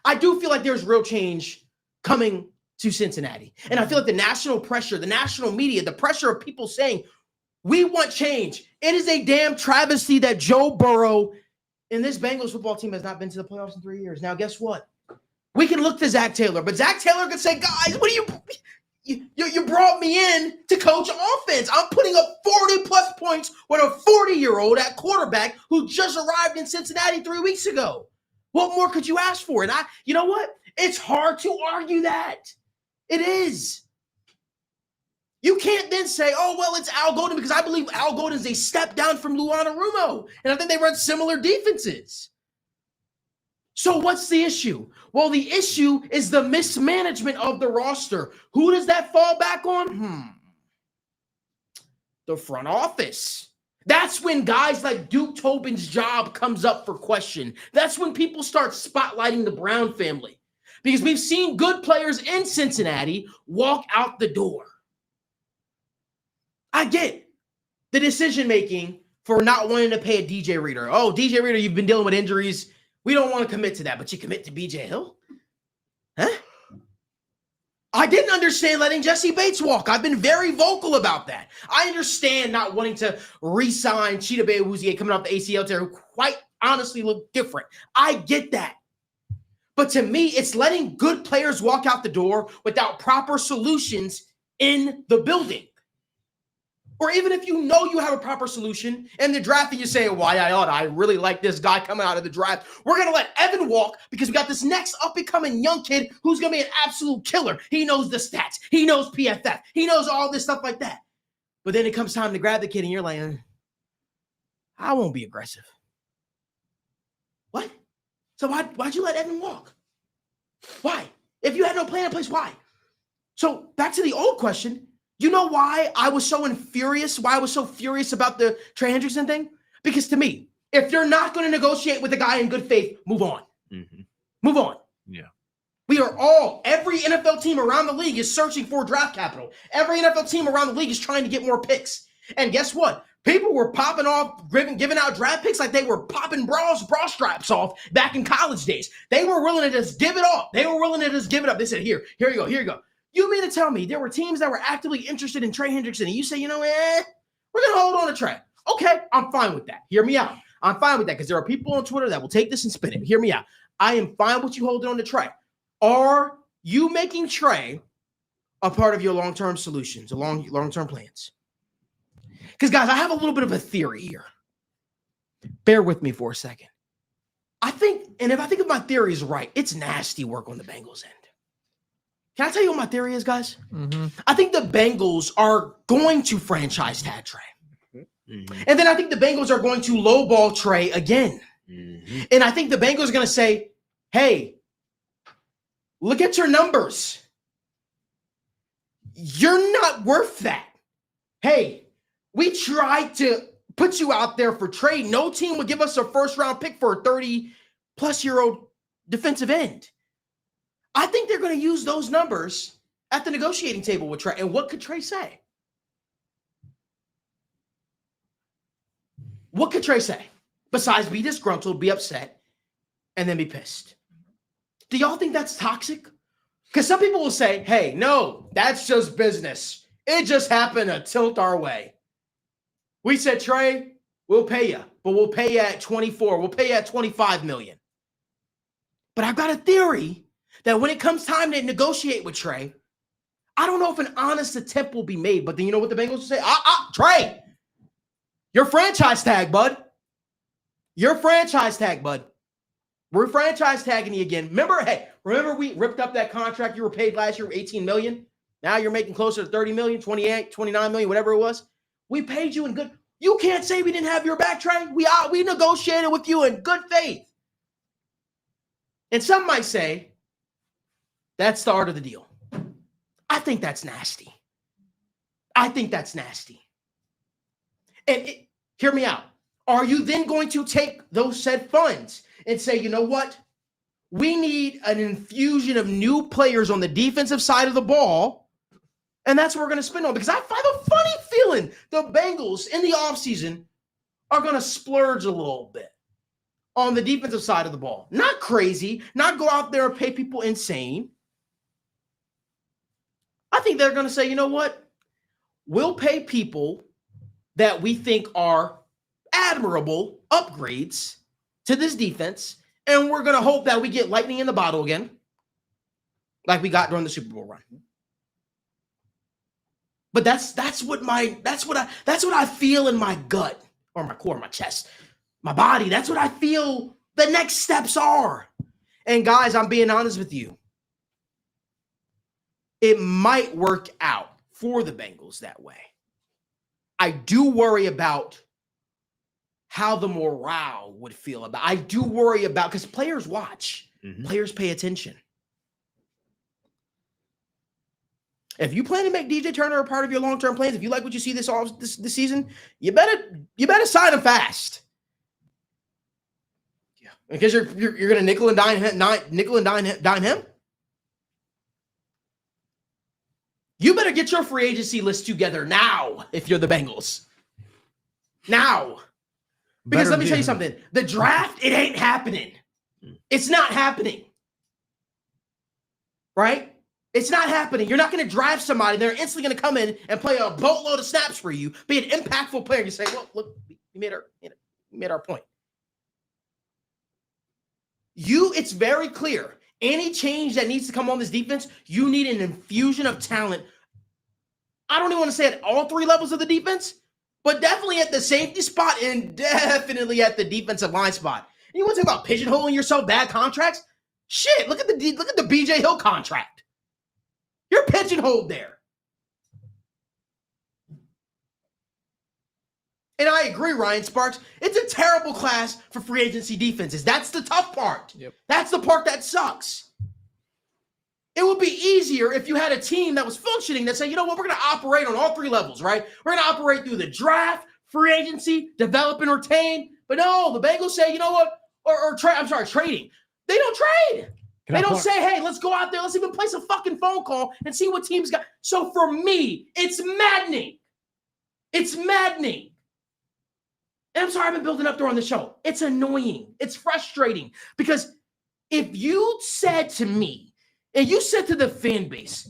B: I do feel like there's real change coming to Cincinnati. And I feel like the national pressure, the national media, the pressure of people saying, we want change. It is a damn travesty that Joe Burrow and this Bengals football team has not been to the playoffs in 3 years. Now, guess what? We can look to Zach Taylor, but Zach Taylor could say, guys, what do you brought me in to coach offense. I'm putting up 40-plus points with a 40-year-old at quarterback who just arrived in Cincinnati 3 weeks ago. What more could you ask for? And you know what? It's hard to argue that. It is. You can't then say, oh, well, it's Al Golden, because I believe Al Golden is a step down from Lou Anarumo. And I think they run similar defenses. So what's the issue? Well, the issue is the mismanagement of the roster. Who does that fall back on? The front office. That's when guys like Duke Tobin's job comes up for question. That's when people start spotlighting the Brown family. Because we've seen good players in Cincinnati walk out the door. I get the decision-making for not wanting to pay a DJ Reader. Oh, DJ Reader, you've been dealing with injuries. We don't want to commit to that, but you commit to BJ Hill? Huh? I didn't understand letting Jesse Bates walk. I've been very vocal about that. I understand not wanting to re-sign 𝗕𝗙𝗎𝗪𝗎𝗍 coming off the ACL tear, who quite honestly look different. I get that. But to me, it's letting good players walk out the door without proper solutions in the building. Or even if you know you have a proper solution in the draft and you say, why I really like this guy coming out of the draft. We're going to let Evan walk because we got this next up-and-coming young kid who's going to be an absolute killer. He knows the stats. He knows PFF. He knows all this stuff like that. But then it comes time to grab the kid and you're like, I won't be aggressive. What? So why'd you let Evan walk? Why? If you had no plan in place, why? So back to the old question. You know why I was so furious about the Trey Hendrickson thing? Because to me, if you're not going to negotiate with a guy in good faith, move on. Mm-hmm. Move on. Yeah. Every NFL team around the league is searching for draft capital. Every NFL team around the league is trying to get more picks. And guess what? People were popping off, giving out draft picks like they were popping bra straps off back in college days. They were willing to just give it up. They said, here you go. You mean to tell me there were teams that were actively interested in Trey Hendrickson and you say, We're going to hold on to Trey. Okay, I'm fine with that. Hear me out. I'm fine with that because there are people on Twitter that will take this and spin it. Hear me out. I am fine with you holding on to Trey. Are you making Trey a part of your long-term solutions, long-term plans? Because, guys, I have a little bit of a theory here. Bear with me for a second. I think, and if I think if my theory is right, it's nasty work on the Bengals end. Can I tell you what my theory is, guys? I think the Bengals are going to franchise tag Trey. And then I think the Bengals are going to lowball Trey again. And I think the Bengals are going to say, hey, look at your numbers. You're not worth that. Hey, we tried to put you out there for trade. No team would give us a first-round pick for a 30-plus-year-old defensive end. I think they're going to use those numbers at the negotiating table with Trey. And what could Trey say? What could Trey say? Besides be disgruntled, be upset, and then be pissed. Do y'all think that's toxic? Because some people will say, hey, no, that's just business. It just happened to tilt our way. We said, Trey, we'll pay you, but we'll pay you at 24. We'll pay you at $25 million. But I've got a theory that when it comes time to negotiate with Trey, I don't know if an honest attempt will be made. But then you know what the Bengals will say? Trey, your franchise tag, bud. Your franchise tag, bud. We're franchise tagging you again. Remember we ripped up that contract you were paid last year, $18 million? Now you're making closer to $30 million, 28, 29 million, whatever it was. We paid you in good. You can't say we didn't have your back, Trey. We negotiated with you in good faith. And some might say that's the art of the deal. I think that's nasty. And hear me out. Are you then going to take those said funds and say, you know what? We need an infusion of new players on the defensive side of the ball, and that's what we're going to spend on? Because I have a funny feeling the Bengals in the offseason are going to splurge a little bit on the defensive side of the ball. Not crazy, not go out there and pay people insane. I think they're going to say, you know what? We'll pay people that we think are admirable upgrades to this defense, and we're going to hope that we get lightning in the bottle again, like we got during the Super Bowl run. But that's what I feel in my gut or my core, my chest, my body. That's what I feel the next steps are. And guys, I'm being honest with you. It might work out for the Bengals that way. I do worry about how the morale would feel about. I do worry about, because players watch, players pay attention. If you plan to make DJ Turner a part of your long-term plans, if you like what you see this season, you better sign him fast. Yeah, because you're going to nickel and dime him. You better get your free agency list together now if you're the Bengals. Now. Because let me tell you something. The draft, it ain't happening. It's not happening. Right? It's not happening. You're not going to draft somebody. They're instantly going to come in and play a boatload of snaps for you, be an impactful player. You say, well, look, we made our point. It's very clear. Any change that needs to come on this defense, you need an infusion of talent. I don't even want to say at all three levels of the defense, but definitely at the safety spot and definitely at the defensive line spot. And you want to talk about pigeonholing yourself, bad contracts? Shit, look at the BJ Hill contract. You're pigeonholed there. And I agree, Ryan Sparks. It's a terrible class for free agency defenses. That's the tough part.
D: Yep.
B: That's the part that sucks. It would be easier if you had a team that was functioning that say, you know what, we're going to operate on all three levels, right? We're going to operate through the draft, free agency, develop and retain. But no, the Bengals say, you know what, trading. They don't trade. They don't say, hey, let's go out there. Let's even place a fucking phone call and see what teams got. So for me, it's maddening. It's maddening. And I'm sorry I've been building up during the show. It's annoying. It's frustrating. Because if you said to me, and you said to the fan base,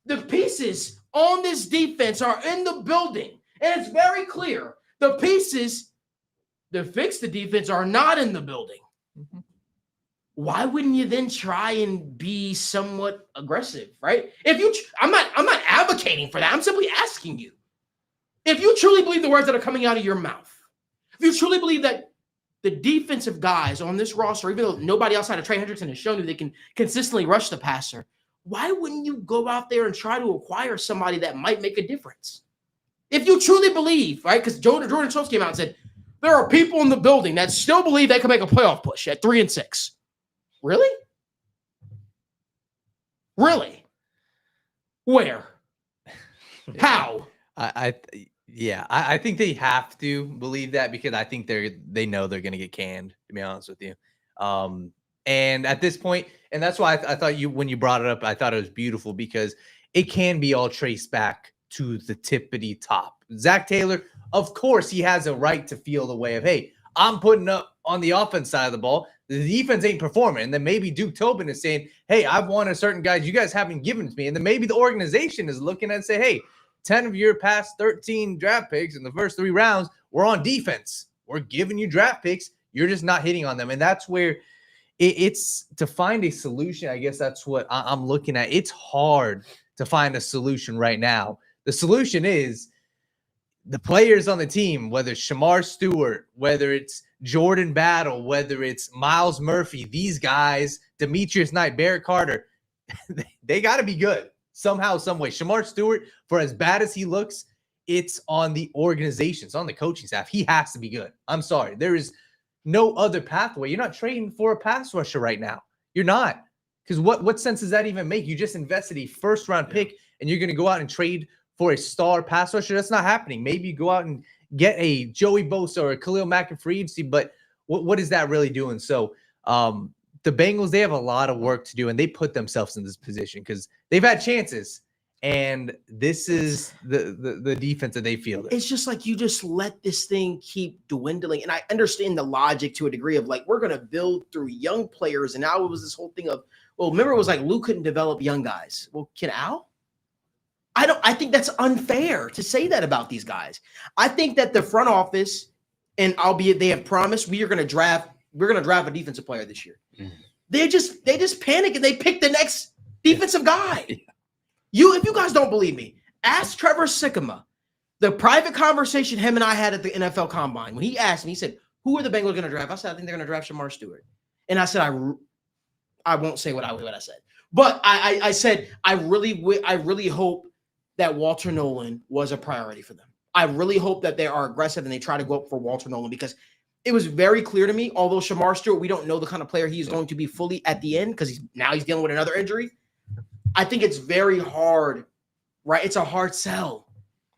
B: the pieces on this defense are in the building, And it's very clear the pieces that fix the defense are not in the building.
D: Mhm.
B: Why wouldn't you then try and be somewhat aggressive, right? If you, I'm not advocating for that. I'm simply asking you. If you truly believe the words that are coming out of your mouth, if you truly believe that the defensive guys on this roster, even though nobody outside of Trey Hendrickson has shown you they can consistently rush the passer, why wouldn't you go out there and try to acquire somebody that might make a difference? If you truly believe, right? Because Jordan Schultz came out and said, there are people in the building that still believe they can make a playoff push at 3-6. Really? Really? Where? How?
D: I think they have to believe that because I think they know they're going to get canned, to be honest with you. And at this point, and that's why I thought when you brought it up, I thought it was beautiful because it can be all traced back to the tippity top. Zach Taylor, of course, he has a right to feel the way of, hey, I'm putting up on the offense side of the ball. The defense ain't performing. And then maybe Duke Tobin is saying, hey, I've wanted certain guys you guys haven't given to me. And then maybe the organization is looking and say, hey, 10 of your past 13 draft picks in the first 3 rounds were on defense. We're giving you draft picks. You're just not hitting on them. And that's where it's to find a solution. I guess that's what I'm looking at. It's hard to find a solution right now. The solution is the players on the team, whether it's Shamar Stewart, whether it's Jordan Battle, whether it's Miles Murphy, these guys, Demetrius Knight, Barrett Carter, they got to be good somehow, some way. Shamar Stewart, for as bad as he looks, it's on the organization. It's on the coaching staff. He has to be good. I'm sorry. There is no other pathway. You're not trading for a pass rusher right now. You're not. Because what sense does that even make? You just invested a first-round pick, and you're going to go out and trade for a star pass rusher? That's not happening. Maybe you go out and get a Joey Bosa or a Khalil Mack and free agency, but what is that really doing? So the Bengals, they have a lot of work to do, and they put themselves in this position because they've had chances, and this is the defense that they feel.
B: It's just like you just let this thing keep dwindling. And I understand the logic to a degree of like, we're going to build through young players. And now it was this whole thing of, well, remember it was like Lou couldn't develop young guys. Well, can Al? I think that's unfair to say that about these guys. I think that the front office, and albeit they have promised we're going to draft a defensive player this year. Mm-hmm. They just panic and they pick the next defensive guy. Yeah. If you guys don't believe me, ask Trevor Sikkema, the private conversation him and I had at the NFL Combine. When he asked me, he said, who are the Bengals going to draft? I said, I think they're going to draft Shamar Stewart. And I said, I won't say what I said. But I said, I really hope that Walter Nolan was a priority for them. I really hope that they are aggressive and they try to go up for Walter Nolan because it was very clear to me, although Shamar Stewart, we don't know the kind of player he's going to be fully at the end because he's dealing with another injury. I think it's very hard, right? It's a hard sell.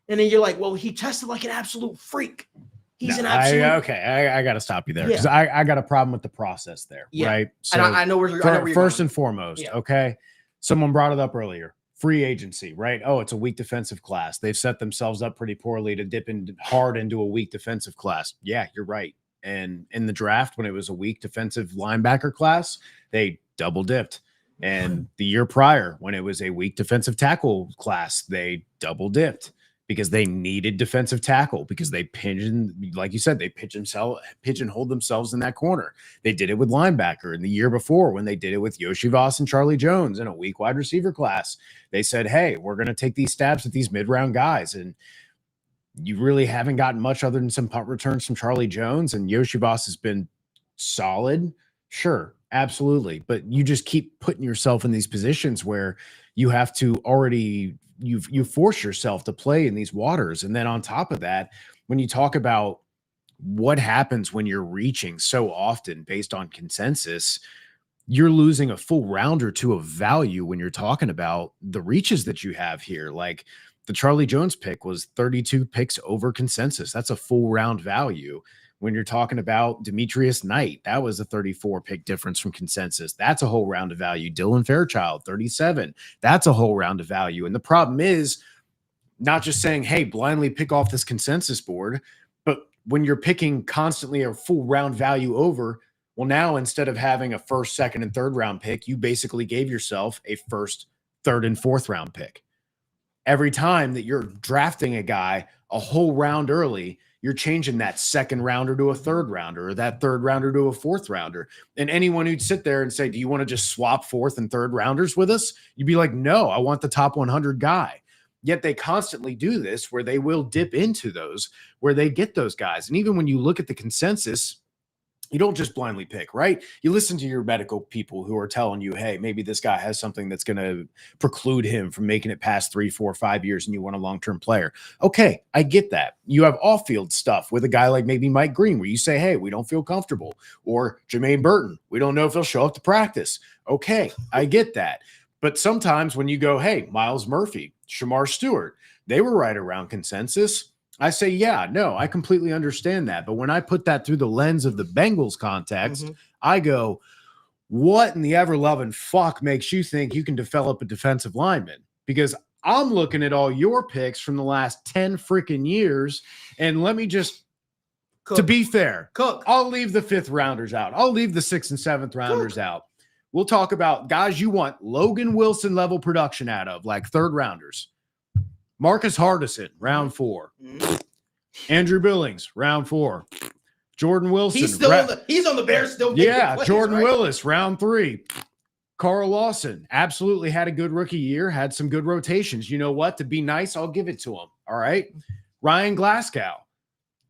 B: And then you're like, well, he tested like an absolute freak. He's an absolute.
E: I got to stop you there because I got a problem with the process there, right?
B: So and I know where you're
E: first
B: going.
E: And foremost, okay? Someone brought it up earlier. Free agency, right? Oh, it's a weak defensive class. They've set themselves up pretty poorly to dip in hard into a weak defensive class. Yeah, you're right. And in the draft, when it was a weak defensive linebacker class, they double dipped. And the year prior, when it was a weak defensive tackle class, they double dipped because they needed defensive tackle because they like you said, they pigeonholed themselves in that corner. They did it with linebacker. And the year before, when they did it with Yoshi Voss and Charlie Jones in a weak wide receiver class, they said, hey, we're going to take these stabs at these mid-round guys. And you really haven't gotten much other than some punt returns from Charlie Jones, and Yoshi Voss has been solid. Sure, absolutely. But you just keep putting yourself in these positions where you have to already you force yourself to play in these waters. And then on top of that, when you talk about what happens when you're reaching so often based on consensus, you're losing a full round or two of value when you're talking about the reaches that you have here. Like the Charlie Jones pick was 32 picks over consensus. That's a full round value. When you're talking about Demetrius Knight, that was a 34 pick difference from consensus. That's a whole round of value. Dylan Fairchild, 37. That's a whole round of value. And the problem is not just saying, hey, blindly pick off this consensus board, but when you're picking constantly a full round value over, well, now instead of having a first, second, and third round pick, you basically gave yourself a first, third, and fourth round pick. every time that you're drafting a guy a whole round early, you're changing that second rounder to a third rounder or that third rounder to a fourth rounder. And anyone who'd sit there and say, do you want to just swap fourth and third rounders with us? You'd be like, no, I want the top 100 guy. Yet they constantly do this where they will dip into those, where they get those guys. And even when you look at the consensus, you don't just blindly pick, right? You listen to your medical people who are telling you, hey, maybe this guy has something that's going to preclude him from making it past 3, 4, 5 years and you want a long-term player. Okay, I get that. You have off-field stuff with a guy like maybe Mike Green where you say, hey, we don't feel comfortable. Or Jermaine Burton, we don't know if he'll show up to practice. Okay, I get that. But sometimes when you go, hey, Miles Murphy, Shamar Stewart, they were right around consensus. I say, yeah, no, I completely understand that. But when I put that through the lens of the Bengals context, I go, what in the ever-loving fuck makes you think you can develop a defensive lineman? Because I'm looking at all your picks from the last 10 freaking years. And let me just, to be fair, I'll leave the 5th rounders out. I'll leave the 6th and 7th rounders out. We'll talk about guys you want Logan Wilson level production out of, like 3rd rounders. Marcus Hardison, round 4. Andrew Billings, round 4. Jordan Wilson.
B: He's on the Bears still.
E: Yeah,
B: plays,
E: Jordan
B: right?
E: Willis, round 3. Carl Lawson absolutely had a good rookie year, had some good rotations. You know what? To be nice, I'll give it to him. All right. Ryan Glasgow.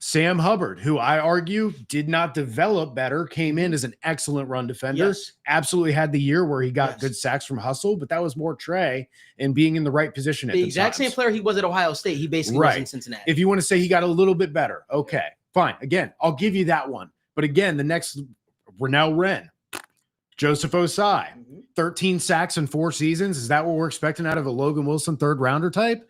E: Sam Hubbard, who I argue did not develop better, came in as an excellent run defender.
B: Yes.
E: Absolutely had the year where he got good sacks from hustle, but that was more Trey and being in the right position at the
B: exact same player he was at Ohio State. He basically was in Cincinnati.
E: If you want to say he got a little bit better, okay, fine. Again, I'll give you that one. But again, the next, Rennell Wren, Joseph Osai, 13 sacks in 4 seasons. Is that what we're expecting out of a Logan Wilson 3rd rounder type?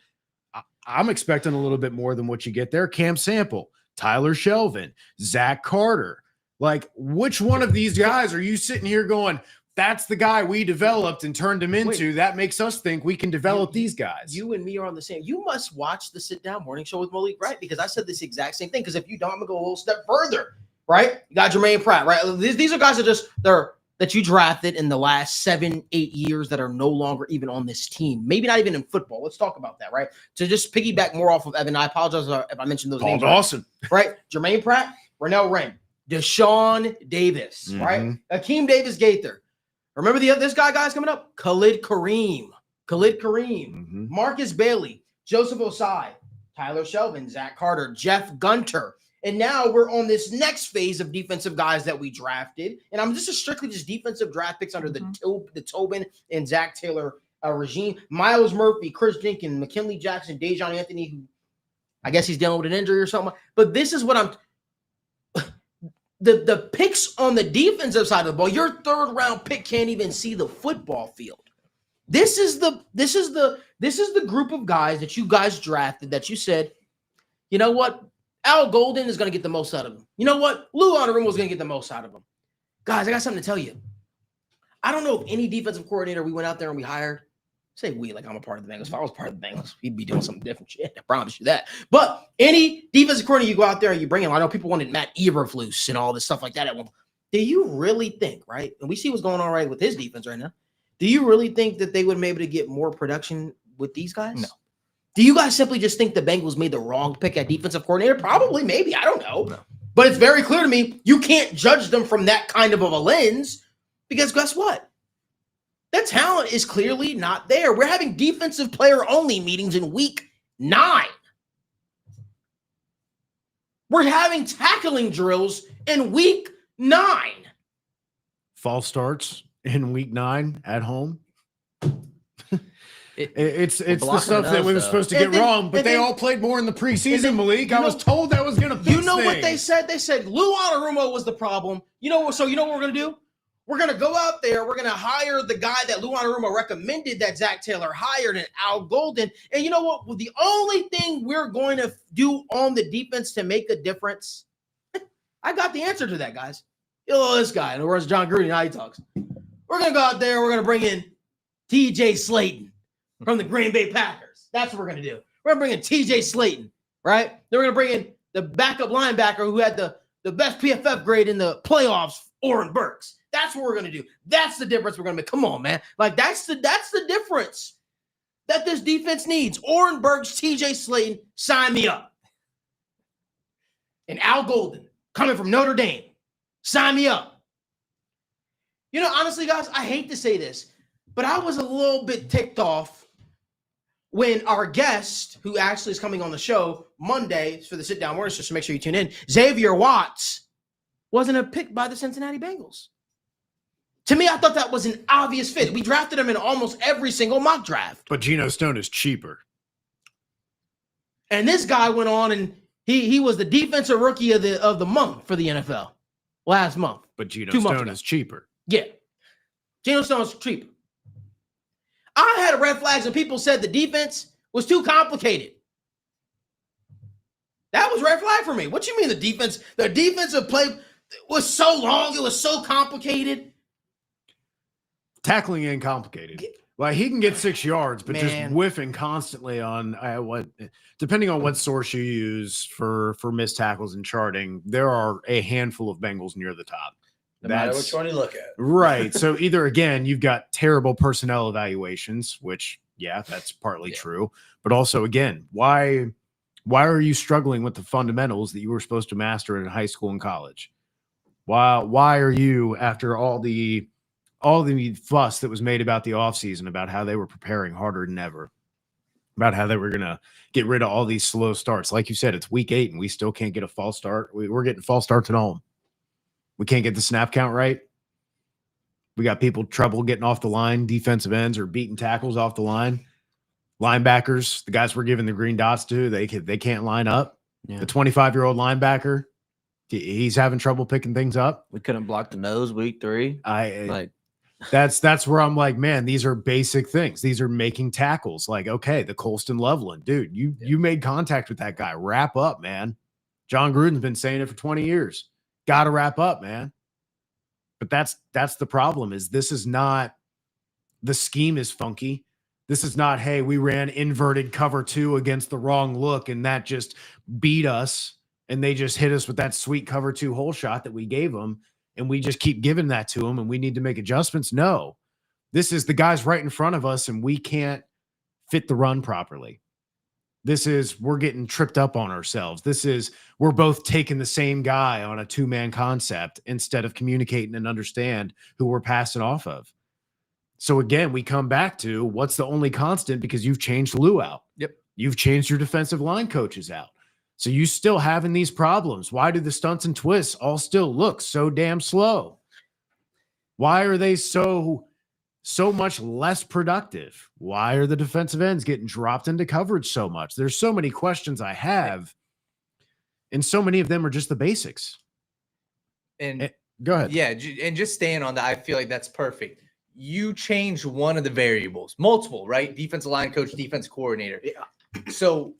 E: I'm expecting a little bit more than what you get there. Cam Sample, Tyler Shelvin, Zach Carter. Like, which one of these guys are you sitting here going, that's the guy we developed and turned him into? Wait, that makes us think we can develop these guys.
B: You and me are on the same. You must watch the Sit Down Morning Show with Malik Wright, because I said this exact same thing. Because if you don't, I'm going to go a little step further, right? You got Jermaine Pratt, right? These are guys that you drafted in the last 7-8 years that are no longer even on this team. Maybe not even in football. Let's talk about that, right? To just piggyback more off of Evan, I apologize if I mentioned those names.
E: Awesome.
B: Right? Jermaine Pratt, Rennell Wren, Deshaun Davis, right? Akeem Davis-Gaither. Remember this guy's coming up? Khalid Kareem, Marcus Bailey, Joseph Osai, Tyler Shelvin, Zach Carter, Jeff Gunter. And now we're on this next phase of defensive guys that we drafted. And I'm strictly defensive draft picks under the Tobin and Zach Taylor regime. Miles Murphy, Chris Jenkins, McKinley Jackson, Dejon Anthony, who I guess he's dealing with an injury or something. But this is what the picks on the defensive side of the ball. Your 3rd round pick can't even see the football field. This is the group of guys that you guys drafted that you said, you know what? Al Golden is going to get the most out of him. You know what? Lou Anarumo is going to get the most out of him. Guys, I got something to tell you. I don't know if any defensive coordinator we went out there and we hired, say we, like I'm a part of the Bengals. If I was part of the Bengals, we'd be doing something different shit. I promise you that. But any defensive coordinator you go out there and you bring in, I know people wanted Matt Eberflus and all this stuff like that at one point. Do you really think, right? And we see what's going on right with his defense right now. Do you really think that they would be able to get more production with these guys?
D: No.
B: Do you guys simply just think the Bengals made the wrong pick at defensive coordinator? Probably, maybe. I don't know. No. But it's very clear to me you can't judge them from that kind of a lens, because guess what? The talent is clearly not there. We're having defensive player-only meetings in week 9. We're having tackling drills in week 9.
E: Fall starts in week 9 at home. It's the stuff that we were supposed to get wrong, but they all played more in the preseason, Malik. I was told that was going to fix
B: You know what they said? They said Lou Anarumo was the problem. You know what we're going to do? We're going to go out there. We're going to hire the guy that Lou Anarumo recommended that Zach Taylor hired, and Al Golden. And you know what? Well, the only thing we're going to do on the defense to make a difference, I got the answer to that, guys. You know this guy, in the words of John Gruden, how he talks. We're going to go out there. We're going to bring in TJ Slaton from the Green Bay Packers. That's what we're going to do. We're going to bring in TJ Slaton, right? Then we're going to bring in the backup linebacker who had the best PFF grade in the playoffs, Oren Burks. That's what we're going to do. That's the difference we're going to make. Come on, man. Like, that's the difference. that this defense needs. Orenberg's TJ Slaton, sign me up. And Al Golden, coming from Notre Dame, sign me up. You know, honestly, guys, I hate to say this, but I was a little bit ticked off when our guest, who actually is coming on the show Monday for the Sit Down Words, so make sure you tune in, Xavier Watts, wasn't picked by the Cincinnati Bengals. To me, I thought that was an obvious fit. We drafted him in almost every single mock draft.
E: But Geno Stone is cheaper.
B: And this guy went on and he was the defensive rookie of the month for the NFL last month.
E: But Geno
B: 2 months
E: Stone
B: ago.
E: is cheaper.
B: Yeah. Geno Stone's cheaper. I had red flags and people said the defense was too complicated. That was red flag for me. What you mean the defensive play was so long, it was so complicated?
E: Tackling ain't complicated. Like, he can get 6 yards, but just
B: Man.
E: whiffing constantly on depending on what source you use for missed tackles and charting, there are a handful of Bengals near the top.
C: No matter which one you look at.
E: Right. So either, again, you've got terrible personnel evaluations, which, yeah, that's partly true. But also, again, why are you struggling with the fundamentals that you were supposed to master in high school and college? Why are you, after all the fuss that was made about the offseason, about how they were preparing harder than ever, about how they were going to get rid of all these slow starts? Like you said, it's week 8 and we still can't get a false start. We're getting false starts at home. We can't get the snap count right. We got people trouble getting off the line, defensive ends or beating tackles off the line. Linebackers, the guys we're giving the green dots to, they can't line up.
B: Yeah.
E: The 25-year-old linebacker, he's having trouble picking things up.
C: We couldn't block the nose week 3.
E: That's where I'm like, man, these are basic things. These are making tackles. Like, okay, the Colston Loveland, dude, you made contact with that guy. Wrap up, man. John Gruden's been saying it for 20 years. Got to wrap up, man. But that's the problem. Is this is not, the scheme is funky. This is not, hey, we ran inverted cover 2 against the wrong look and that just beat us and they just hit us with that sweet cover 2 hole shot that we gave them and we just keep giving that to them and we need to make adjustments. No, this is the guys right in front of us and we can't fit the run properly. This is, we're getting tripped up on ourselves. This is, we're both taking the same guy on a 2-man concept instead of communicating and understand who we're passing off of. So again, we come back to what's the only constant, because you've changed Lou out.
D: Yep.
E: You've changed your defensive line coaches out. So you still having these problems. Why do the stunts and twists all still look so damn slow? Why are they so much less productive? Why are the defensive ends getting dropped into coverage so much? There's so many questions I have, and so many of them are just the basics.
D: And
E: go ahead.
D: Yeah, and just staying on that, I feel like that's perfect. You change one of the variables, multiple, right? Defensive line coach, defense coordinator. Yeah. So,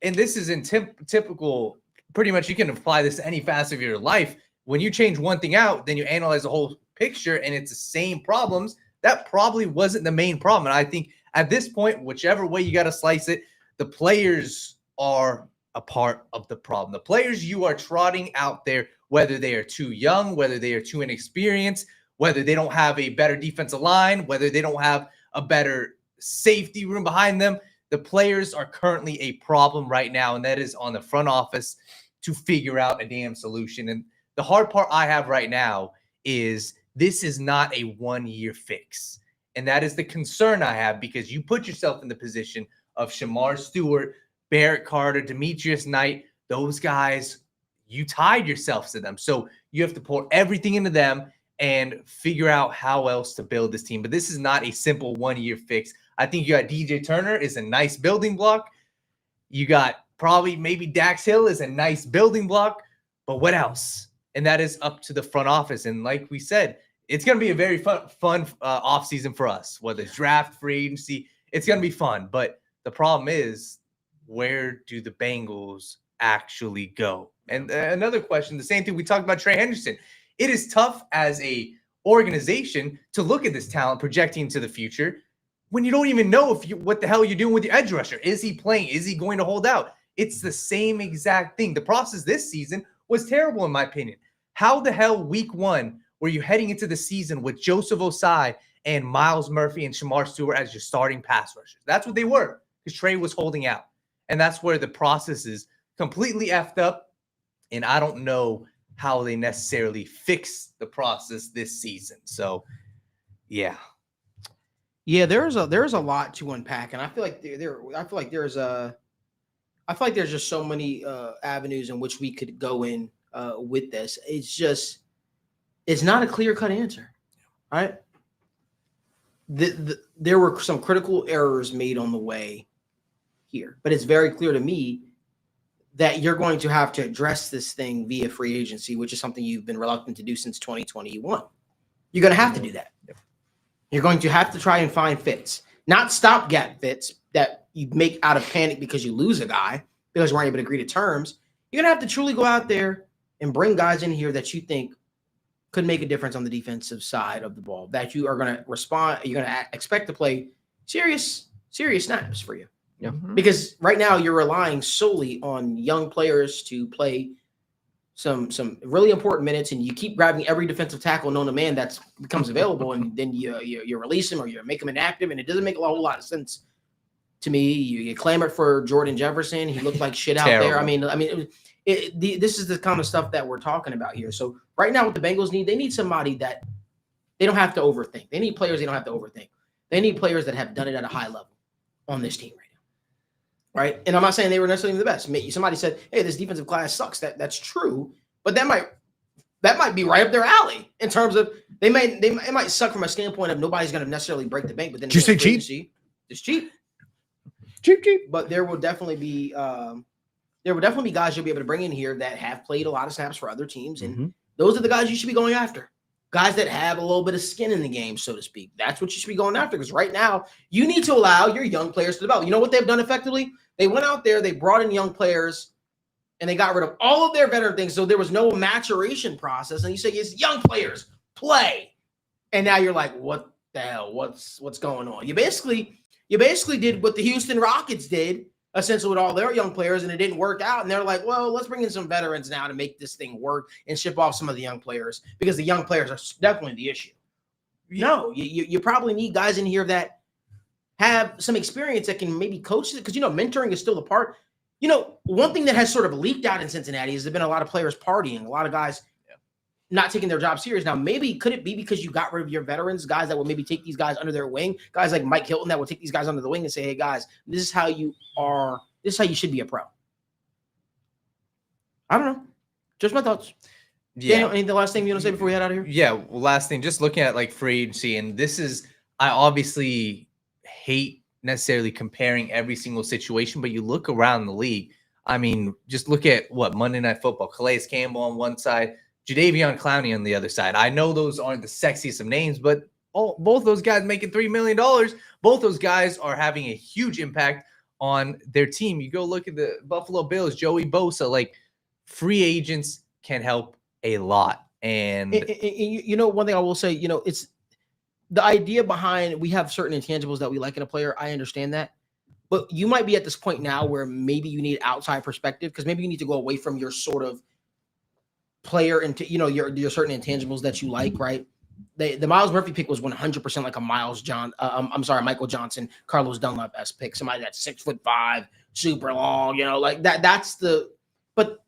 D: and this is in typical, pretty much you can apply this to any facet of your life. When you change one thing out, then you analyze the whole picture and it's the same problems. That probably wasn't the main problem. And I think at this point, whichever way you got to slice it, the players are a part of the problem. The players you are trotting out there, whether they are too young, whether they are too inexperienced, whether they don't have a better defensive line, whether they don't have a better safety room behind them, the players are currently a problem right now, and that is on the front office to figure out a damn solution. And the hard part I have right now is this is not a one-year fix. And that is the concern I have, because you put yourself in the position of Shamar Stewart, Barrett Carter, Demetrius Knight, those guys, you tied yourself to them. So you have to pour everything into them and figure out how else to build this team. But this is not a simple one-year fix. I think you got DJ Turner is a nice building block. You got probably maybe Dax Hill is a nice building block. But what else? And that is up to the front office. And like we said, it's going to be a very fun offseason for us, whether it's draft, free agency. It's going to be fun. But the problem is, where do the Bengals actually go? And another question, the same thing we talked about Trey Hendrickson. It is tough as a organization to look at this talent projecting to the future when you don't even know what the hell you're doing with your edge rusher. Is he playing? Is he going to hold out? It's the same exact thing. The process this season was terrible, in my opinion. How the hell week 1 were you heading into the season with Joseph Ossai and Myles Murphy and Shamar Stewart as your starting pass rushers. That's what they were because Trey was holding out. And that's where the process is completely effed up. And I don't know how they necessarily fix the process this season. So, yeah.
B: Yeah, there's a lot to unpack, and I feel like there's just so many avenues in which we could go in with this. It's not a clear-cut answer, right? There were some critical errors made on the way here, but it's very clear to me that you're going to have to address this thing via free agency, which is something you've been reluctant to do since 2021. You're going to have to do that. You're going to have to try and find fits, not stopgap fits that you make out of panic because you lose a guy because you weren't able to agree to terms. You're going to have to truly go out there and bring guys in here that you think could make a difference on the defensive side of the ball, that you are going to respond. You're going to expect to play serious snaps for you.
C: Yeah.
B: Because right now you're relying solely on young players to play some really important minutes, and you keep grabbing every defensive tackle known to man that becomes available, and then you release him or you make him inactive, and it doesn't make a whole lot of sense to me. You clamored for Jordan Jefferson; he looked like shit out there. I mean, this is the kind of stuff that we're talking about here. So right now, what the Bengals need, they need somebody that they don't have to overthink. They need players they don't have to overthink. They need players that have done it at a high level on this team right now. Right. And I'm not saying they were necessarily the best. Somebody said, hey, this defensive class sucks. That's true. But that might be right up their alley in terms of it might suck from a standpoint of nobody's going to necessarily break the bank. But then
E: did you say cheap?
B: It's cheap.
E: Cheap.
B: But there will definitely be guys you'll be able to bring in here that have played a lot of snaps for other teams. And those are the guys you should be going after. Guys that have a little bit of skin in the game, so to speak. That's what you should be going after, because right now you need to allow your young players to develop. You know what they've done effectively? They went out there, they brought in young players, and they got rid of all of their veteran things. So there was no maturation process. And you say, it's young players, play. And now you're like, what the hell? What's going on? You basically did what the Houston Rockets did, essentially with all their young players, and it didn't work out. And they're like, well, let's bring in some veterans now to make this thing work and ship off some of the young players, because the young players are definitely the issue. No, you probably need guys in here that have some experience that can maybe coach it, because, mentoring is still a part. One thing that has sort of leaked out in Cincinnati is there's been a lot of players partying, a lot of guys not taking their job serious. Now, maybe could it be because you got rid of your veterans, guys that would maybe take these guys under their wing, guys like Mike Hilton that would take these guys under the wing and say, hey, guys, this is how you should be a pro. I don't know. Just my thoughts.
D: Yeah.
B: Daniel, any the last thing you want to say before we head out of here?
D: Yeah. Well, last thing, just looking at like free agency, and I obviously hate necessarily comparing every single situation, but you look around the league. I mean, just look at Monday Night Football, Calais Campbell on one side, 𝗷𝗍𝗻 Clowney on the other side. I know those aren't the sexiest of names, but both those guys making $3 million. Both those guys are having a huge impact on their team. You go look at the Buffalo Bills, Joey Bosa, like free agents can help a lot. And
B: one thing I will say, it's the idea behind, we have certain intangibles that we like in a player. I understand that. But you might be at this point now where maybe you need outside perspective, because maybe you need to go away from your sort of player into, your certain intangibles that you like, right? The Myles Murphy pick was 100% like a Michael Johnson, Carlos Dunlap-esque pick. Somebody that's 6'5", super long, like that. But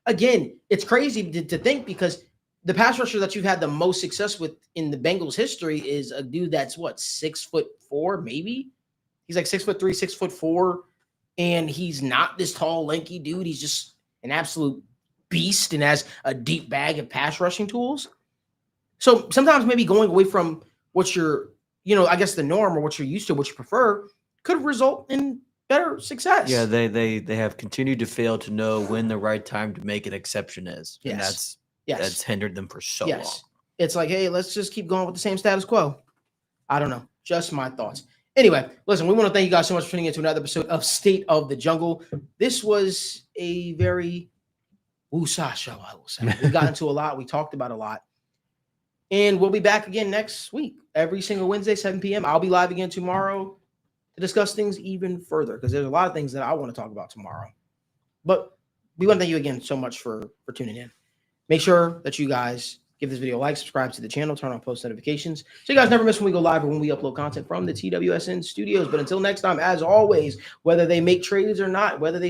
B: again, it's crazy to think, because the pass rusher that you've had the most success with in the Bengals history is a dude that's 6'4", maybe. He's like 6'3", 6'4", and he's not this tall, lanky dude. He's just an absolute beast and has a deep bag of pass rushing tools. So sometimes maybe going away from what you're, I guess the norm, or what you're used to, what you prefer, could result in better success.
C: Yeah, they have continued to fail to know when the right time to make an exception is.
B: Yes.
C: And that's hindered them for so long.
B: It's like, hey, let's just keep going with the same status quo. I don't know. Just my thoughts. Anyway, listen, we want to thank you guys so much for tuning into another episode of State of the Jungle. This was a very woosah show, I will say. We got into a lot. We talked about a lot. And we'll be back again next week, every single Wednesday, 7 p.m. I'll be live again tomorrow to discuss things even further, because there's a lot of things that I want to talk about tomorrow. But we want to thank you again so much for tuning in. Make sure that you guys Give this video a like, subscribe to the channel, turn on post notifications so you guys never miss when we go live or when we upload content from the TWSN studios. But until next time, as always, whether they make trades or not, whether they